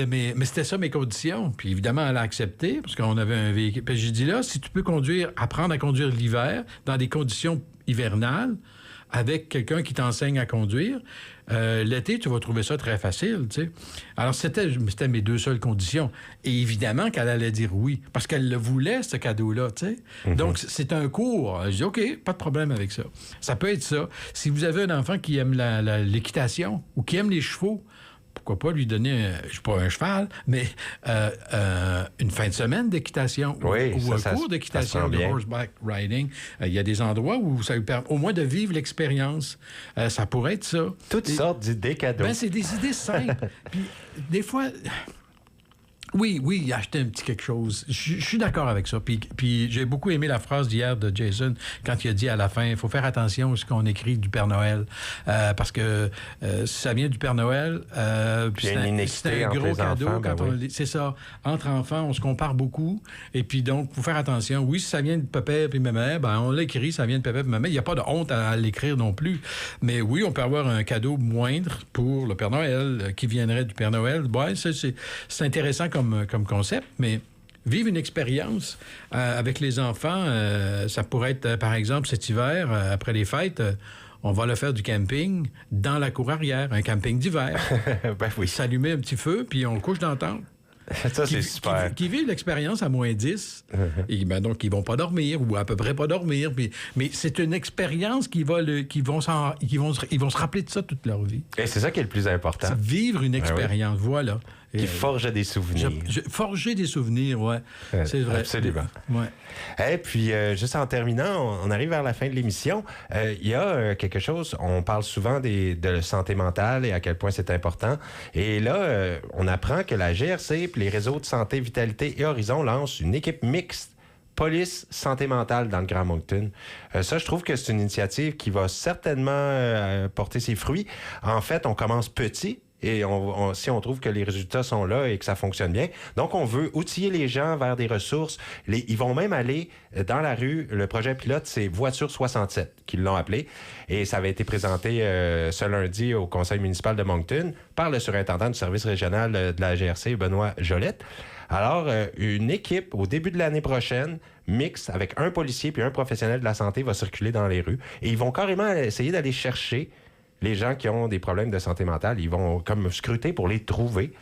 Speaker 2: c'était ça mes conditions. Puis évidemment, elle a accepté, parce qu'on avait un véhicule. Puis j'ai dit là, si tu peux apprendre à conduire l'hiver dans des conditions hivernales, avec quelqu'un qui t'enseigne à conduire, l'été, tu vas trouver ça très facile, tu sais. Alors, c'était mes 2 seules conditions. Et évidemment qu'elle allait dire oui, parce qu'elle le voulait, ce cadeau-là, tu sais. Mm-hmm. Donc, c'est un cours. Je dis, OK, pas de problème avec ça. Ça peut être ça. Si vous avez un enfant qui aime l'équitation ou qui aime les chevaux, pourquoi pas lui donner, je sais pas un cheval, mais une fin de semaine d'équitation ou un cours d'équitation, de horseback riding. Il y a des endroits où ça lui permet au moins de vivre l'expérience. Ça pourrait être ça.
Speaker 1: Toutes sortes d'idées cadeaux.
Speaker 2: Ben, c'est des idées simples. Puis des fois... Oui, acheter un petit quelque chose. Je suis d'accord avec ça. Puis j'ai beaucoup aimé la phrase d'hier de Jason quand il a dit à la fin, il faut faire attention à ce qu'on écrit du Père Noël. Parce que ça vient du Père Noël. Puis c'est un gros cadeau. C'est ça. Entre enfants, on se compare beaucoup. Et puis donc, il faut faire attention. Oui, si ça vient de papa et maman, ben on l'écrit, ça vient de papa et maman. Il n'y a pas de honte à l'écrire non plus. Mais oui, on peut avoir un cadeau moindre pour le Père Noël qui viendrait du Père Noël. Ouais, c'est intéressant comme concept, mais vivre une expérience avec les enfants, ça pourrait être, par exemple, cet hiver, après les fêtes, on va le faire du camping dans la cour arrière, un camping d'hiver.
Speaker 1: Ben oui.
Speaker 2: S'allumer un petit feu, puis on couche dans la tente.
Speaker 1: Ça, c'est super.
Speaker 2: Qui vivent l'expérience à moins 10. Et ben donc, ils vont pas dormir, ou à peu près pas dormir. Mais c'est une expérience qu'ils vont se rappeler de ça toute leur vie.
Speaker 1: Et c'est ça qui est le plus important.
Speaker 2: C'est vivre une expérience, voilà.
Speaker 1: Qui forge des souvenirs.
Speaker 2: Forger des souvenirs, oui. C'est vrai.
Speaker 1: Absolument.
Speaker 2: Ouais.
Speaker 1: Et puis, juste en terminant, on arrive vers la fin de l'émission. Il y a quelque chose, on parle souvent de santé mentale et à quel point c'est important. Et là, on apprend que la GRC et les réseaux de santé, vitalité et Horizon lancent une équipe mixte police santé mentale dans le Grand Moncton. Ça, je trouve que c'est une initiative qui va certainement porter ses fruits. En fait, on commence petit. Et si on trouve que les résultats sont là et que ça fonctionne bien. Donc, on veut outiller les gens vers des ressources. Ils vont même aller dans la rue. Le projet pilote, c'est Voiture 67 qu'ils l'ont appelé. Et ça avait été présenté ce lundi au conseil municipal de Moncton par le surintendant du service régional de la GRC, Benoît Jolette. Alors, une équipe, au début de l'année prochaine, mixte, avec un policier puis un professionnel de la santé, va circuler dans les rues. Et ils vont carrément essayer d'aller chercher les gens qui ont des problèmes de santé mentale. Ils vont comme scruter pour les trouver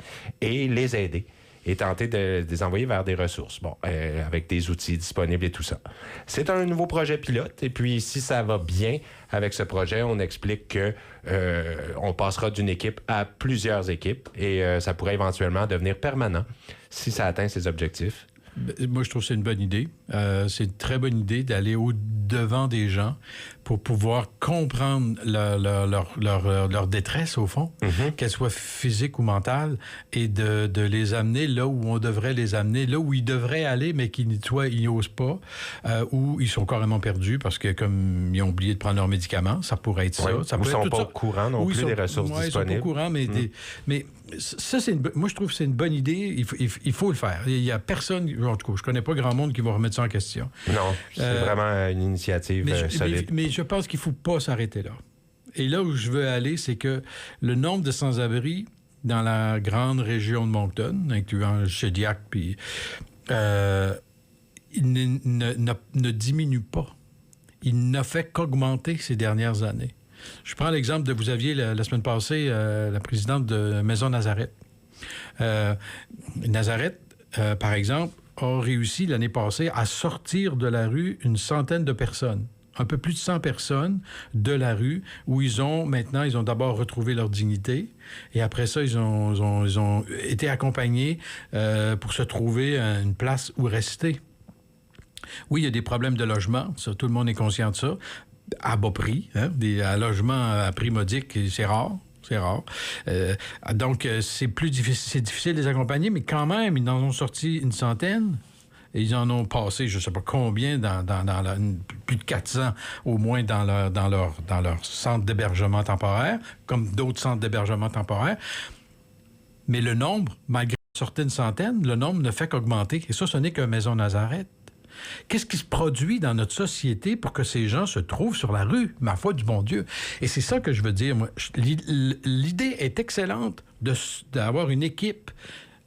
Speaker 1: et les aider et tenter de les envoyer vers des ressources, avec des outils disponibles et tout ça. C'est un nouveau projet pilote, et puis si ça va bien avec ce projet, on explique que on passera d'une équipe à plusieurs équipes, et ça pourrait éventuellement devenir permanent si ça atteint ses objectifs.
Speaker 2: Moi, je trouve que c'est une bonne idée. C'est une très bonne idée d'aller au-devant des gens pour pouvoir comprendre leur détresse, au fond, qu'elle soit physique ou mentale, et de les amener là où on devrait les amener, là où ils devraient aller, mais qu'ils n'osent pas, ou ils sont carrément perdus parce que, comme ils ont oublié de prendre leurs médicaments, ça pourrait être ça.
Speaker 1: Oui,
Speaker 2: Ça
Speaker 1: ou
Speaker 2: peut
Speaker 1: ils ne sont
Speaker 2: être
Speaker 1: pas au courant non plus des ressources disponibles.
Speaker 2: Ils sont pas au courant, mais ça, moi, je trouve que c'est une bonne idée. Il faut le faire. Il n'y a personne, en tout cas, je ne connais pas grand monde qui va remettre ça en question.
Speaker 1: Non, c'est vraiment une initiative solide.
Speaker 2: Mais je pense qu'il ne faut pas s'arrêter là. Et là où je veux aller, c'est que le nombre de sans-abri dans la grande région de Moncton, incluant Shediac, puis il ne diminue pas. Il n'a fait qu'augmenter ces dernières années. Je prends l'exemple vous aviez la semaine passée la présidente de Maison Nazareth. Nazareth, par exemple, a réussi l'année passée à sortir de la rue une centaine de personnes. Un peu plus de 100 personnes de la rue où ils ont d'abord retrouvé leur dignité et après ça, ils ont été accompagnés pour se trouver une place où rester. Oui, il y a des problèmes de logement, ça, tout le monde est conscient de ça, à bas prix, hein, à logement à prix modique, c'est rare. C'est rare. Donc, c'est difficile de les accompagner, mais quand même, ils en ont sorti une centaine. Et ils en ont passé, je ne sais pas combien, plus de 400 au moins dans leur centre d'hébergement temporaire, comme d'autres centres d'hébergement temporaire. Mais le nombre, malgré sortir une centaine, le nombre ne fait qu'augmenter. Et ça, ce n'est qu'un Maison Nazareth. Qu'est-ce qui se produit dans notre société pour que ces gens se trouvent sur la rue, ma foi du bon Dieu? Et c'est ça que je veux dire, moi. L'idée est excellente d'avoir une équipe,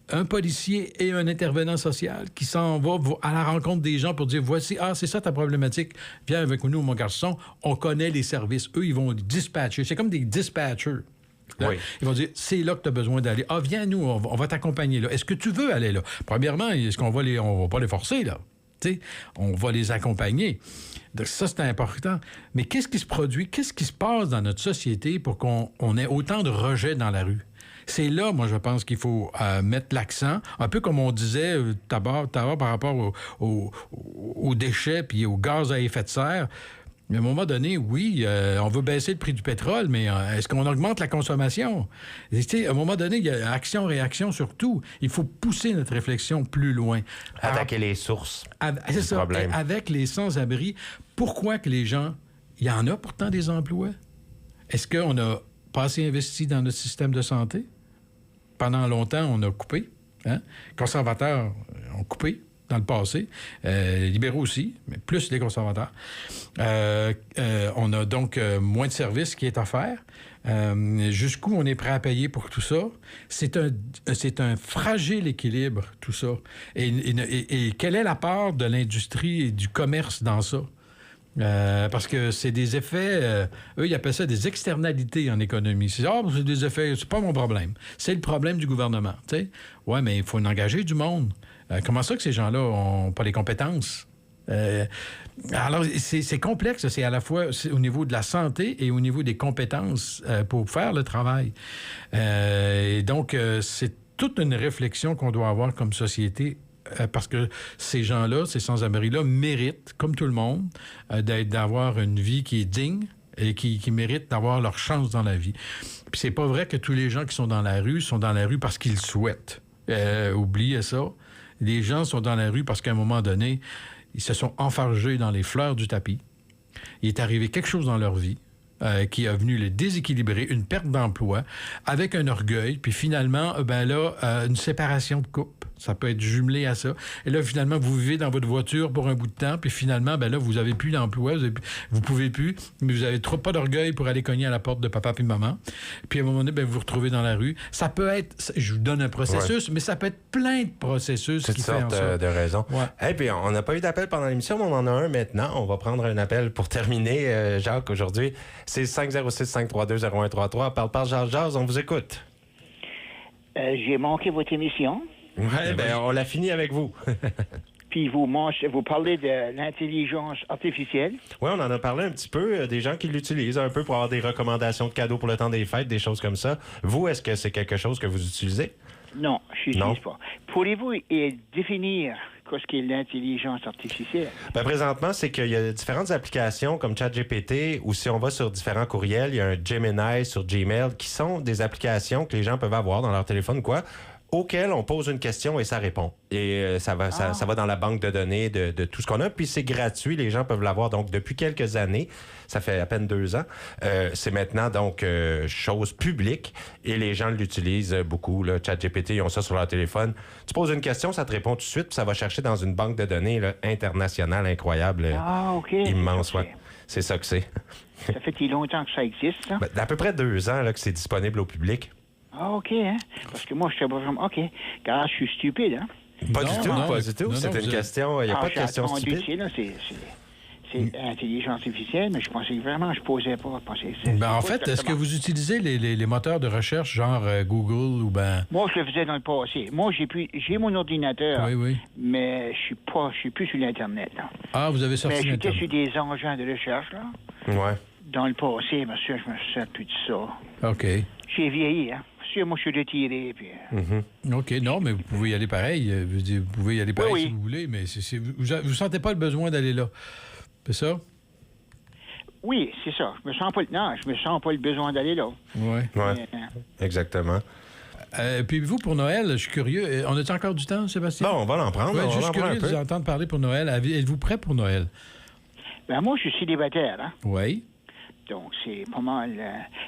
Speaker 2: un policier et un intervenant social qui s'en va à la rencontre des gens pour dire, voici, c'est ça ta problématique, viens avec nous, mon garçon, on connaît les services. Eux, ils vont dispatcher. C'est comme des dispatchers. Là, oui. Ils vont dire, c'est là que tu as besoin d'aller. Ah, viens nous, on va t'accompagner là. Est-ce que tu veux aller là? Premièrement, est-ce qu'on va on va pas les forcer, là? T'sais, on va les accompagner. Donc ça, c'est important. Mais qu'est-ce qui se produit? Qu'est-ce qui se passe dans notre société pour qu'on ait autant de rejets dans la rue? C'est là, moi, je pense qu'il faut mettre l'accent, un peu comme on disait d'abord par rapport aux déchets puis aux gaz à effet de serre. Mais à un moment donné, oui, on veut baisser le prix du pétrole, mais est-ce qu'on augmente la consommation? À un moment donné, il y a action-réaction sur tout. Il faut pousser notre réflexion plus loin.
Speaker 1: Attaquer les sources.
Speaker 2: C'est ça. Avec les sans-abri, pourquoi que les gens... Il y en a pourtant des emplois. Est-ce qu'on n'a pas assez investi dans notre système de santé? Pendant longtemps, on a coupé. Hein? Les conservateurs ont coupé dans le passé. Les libéraux aussi, mais plus les conservateurs. On a donc moins de services qui est offert. Jusqu'où on est prêt à payer pour tout ça? C'est un fragile équilibre, tout ça. Et quelle est la part de l'industrie et du commerce dans ça? Parce que c'est des effets... eux, ils appellent ça des externalités en économie. C'est des effets... C'est pas mon problème. C'est le problème du gouvernement, tu sais. Ouais, mais il faut en engager du monde. Comment ça que ces gens-là n'ont pas les compétences? Alors, c'est complexe. C'est à la fois au niveau de la santé et au niveau des compétences pour faire le travail. Et donc, c'est toute une réflexion qu'on doit avoir comme société parce que ces gens-là, ces sans-abri-là, méritent, comme tout le monde, d'avoir une vie qui est digne et qui méritent d'avoir leur chance dans la vie. Puis c'est pas vrai que tous les gens qui sont dans la rue parce qu'ils souhaitent. Oubliez ça. Les gens sont dans la rue parce qu'à un moment donné, ils se sont enfargés dans les fleurs du tapis. Il est arrivé quelque chose dans leur vie qui a venu les déséquilibrer, une perte d'emploi, avec un orgueil, puis finalement, une séparation de couple. Ça peut être jumelé à ça. Et là, finalement, vous vivez dans votre voiture pour un bout de temps, puis finalement, là, vous n'avez plus d'emploi, vous pouvez plus, mais vous avez trop pas d'orgueil pour aller cogner à la porte de papa puis maman. Puis à un moment donné, vous vous retrouvez dans la rue. Ça peut être, je vous donne un processus, mais ça peut être plein de processus qui font en sorte
Speaker 1: de raisons.
Speaker 2: Ouais.
Speaker 1: Et puis, on n'a pas eu d'appel pendant l'émission, mais on en a un maintenant. On va prendre un appel pour terminer, Jacques, aujourd'hui. C'est 506-532-0133. Parle, Jazz, on vous écoute.
Speaker 3: J'ai manqué votre émission.
Speaker 1: Oui, on l'a fini avec vous.
Speaker 3: Puis vous parlez de l'intelligence artificielle.
Speaker 1: Oui, on en a parlé un petit peu, des gens qui l'utilisent un peu pour avoir des recommandations de cadeaux pour le temps des fêtes, des choses comme ça. Vous, est-ce que c'est quelque chose que vous utilisez?
Speaker 3: Non, je n'utilise pas. Pourriez-vous définir ce qu'est l'intelligence artificielle?
Speaker 1: Présentement, c'est qu'il y a différentes applications comme ChatGPT ou si on va sur différents courriels, il y a un Gemini sur Gmail qui sont des applications que les gens peuvent avoir dans leur téléphone, auquel on pose une question et ça répond. Et ça va dans la banque de données de tout ce qu'on a. Puis c'est gratuit, les gens peuvent l'avoir. Donc, depuis quelques années, ça fait à peine 2 ans, c'est maintenant donc chose publique et les gens l'utilisent beaucoup. Là. ChatGPT, ils ont ça sur leur téléphone. Tu poses une question, ça te répond tout de suite, puis ça va chercher dans une banque de données internationale incroyable, immense. Ouais. C'est ça que c'est.
Speaker 3: Ça fait longtemps que ça existe, ça?
Speaker 1: D'à peu près 2 ans là, que c'est disponible au public.
Speaker 3: Ah, OK, hein? Parce que moi, je suis vraiment... OK. Car je suis stupide, hein?
Speaker 1: Pas du tout. C'était une question... Il n'y a pas de question stupide.
Speaker 3: C'est intelligence artificielle, mais je pensais que vraiment, je ne posais pas.
Speaker 2: En fait, est-ce que vous utilisez les moteurs de recherche, genre Google ou
Speaker 3: Moi, je le faisais dans le passé. Moi, j'ai mon ordinateur, mais je suis plus sur l'Internet, là.
Speaker 2: Ah, vous avez sorti
Speaker 3: l'Internet. Mais j'étais sur des engins de recherche, là.
Speaker 1: Ouais.
Speaker 3: Dans le passé, monsieur, je me souviens plus de ça.
Speaker 2: OK.
Speaker 3: J'ai vieilli, hein. sûr, moi, je suis retiré. Puis...
Speaker 2: OK, non, mais vous pouvez y aller pareil. Vous pouvez y aller pareil
Speaker 3: oui.
Speaker 2: si vous voulez, mais vous sentez pas le besoin d'aller là. C'est ça?
Speaker 3: Oui, c'est ça. Je me sens pas le besoin d'aller là.
Speaker 2: Oui.
Speaker 1: Exactement.
Speaker 2: Puis vous, pour Noël, je suis curieux. On a-t-il encore du temps, Sébastien?
Speaker 1: Bon, on va l'en prendre.
Speaker 2: Ouais,
Speaker 1: on
Speaker 2: je
Speaker 1: va
Speaker 2: suis
Speaker 1: en prendre
Speaker 2: curieux de vous entendre parler pour Noël. Êtes-vous prêt pour Noël?
Speaker 3: Ben moi, je suis célibataire, hein?
Speaker 2: Oui.
Speaker 3: Donc, c'est pas mal...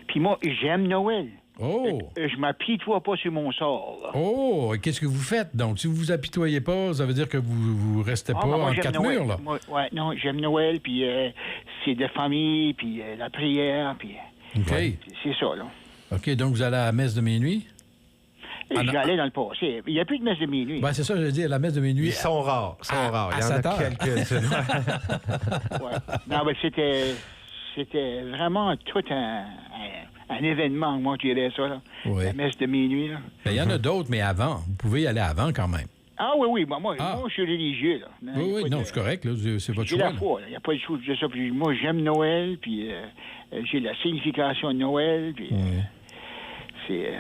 Speaker 3: Puis moi, j'aime Noël.
Speaker 2: Oh!
Speaker 3: Je m'apitoie pas sur mon sort, là.
Speaker 2: Oh! Qu'est-ce que vous faites, donc? Si vous vous apitoyez pas, ça veut dire que vous restez pas en quatre murs, là?
Speaker 3: Non, j'aime Noël, puis c'est de famille, puis la prière, puis...
Speaker 2: OK.
Speaker 3: C'est ça, là.
Speaker 2: OK, donc vous allez à la messe de minuit?
Speaker 3: J'allais dans le passé. Il n'y a plus de messe de minuit.
Speaker 2: Ben, c'est ça, je veux dire, la messe de minuit.
Speaker 1: Ils sont rares. Il y en a quelques-unes.
Speaker 3: Non, mais c'était vraiment tout un événement, moi, je dirais ça, là.
Speaker 2: Oui.
Speaker 3: La messe de minuit, là.
Speaker 2: Ben, il y en a d'autres, mais avant. Vous pouvez y aller avant, quand même.
Speaker 3: Ah oui, moi, je suis religieux, là.
Speaker 2: Oui, c'est correct, là. C'est votre
Speaker 3: choix.
Speaker 2: J'ai
Speaker 3: la foi, il n'y a pas de chose de ça. Puis moi, j'aime Noël, puis j'ai la signification de Noël, puis c'est...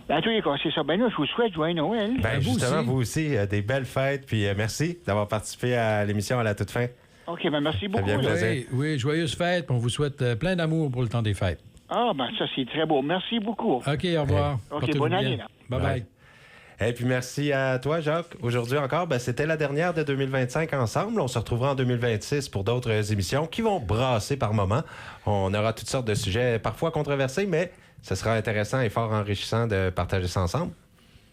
Speaker 3: En tous les cas, c'est ça. Ben là, je vous souhaite joyeux Noël.
Speaker 1: Ben justement, vous aussi, des belles fêtes, puis merci d'avoir participé à l'émission à la toute fin.
Speaker 3: OK, ben merci beaucoup.
Speaker 2: Oui, joyeuses fêtes, puis on vous souhaite plein d'amour pour le temps des fêtes.
Speaker 3: Ah, ben ça, c'est très beau. Merci beaucoup.
Speaker 2: OK, au revoir.
Speaker 3: OK, bonne année, là.
Speaker 2: Bye-bye.
Speaker 1: Et puis merci à toi, Jacques. Aujourd'hui encore, c'était la dernière de 2025 ensemble. On se retrouvera en 2026 pour d'autres émissions qui vont brasser par moments. On aura toutes sortes de sujets parfois controversés, mais ce sera intéressant et fort enrichissant de partager ça ensemble.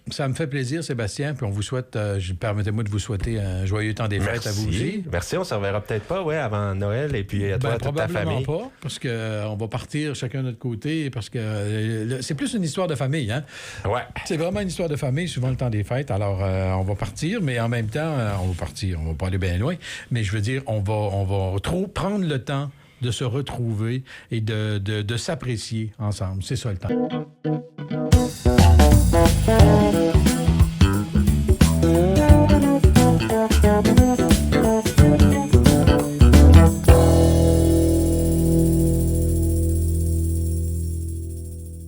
Speaker 2: Ça me fait plaisir, Sébastien. Puis on vous souhaite, permettez-moi de vous souhaiter un joyeux temps des fêtes à vous aussi.
Speaker 1: Merci, on ne se reverra peut-être pas avant Noël et puis à toi, toute ta famille.
Speaker 2: Probablement pas, parce qu'on va partir chacun de notre côté, parce que c'est plus une histoire de famille, hein?
Speaker 1: Ouais.
Speaker 2: C'est vraiment une histoire de famille, souvent le temps des fêtes. Alors, on va partir, mais en même temps, on va partir. On va pas aller bien loin, mais je veux dire, on va prendre le temps de se retrouver et de s'apprécier ensemble. C'est ça le temps.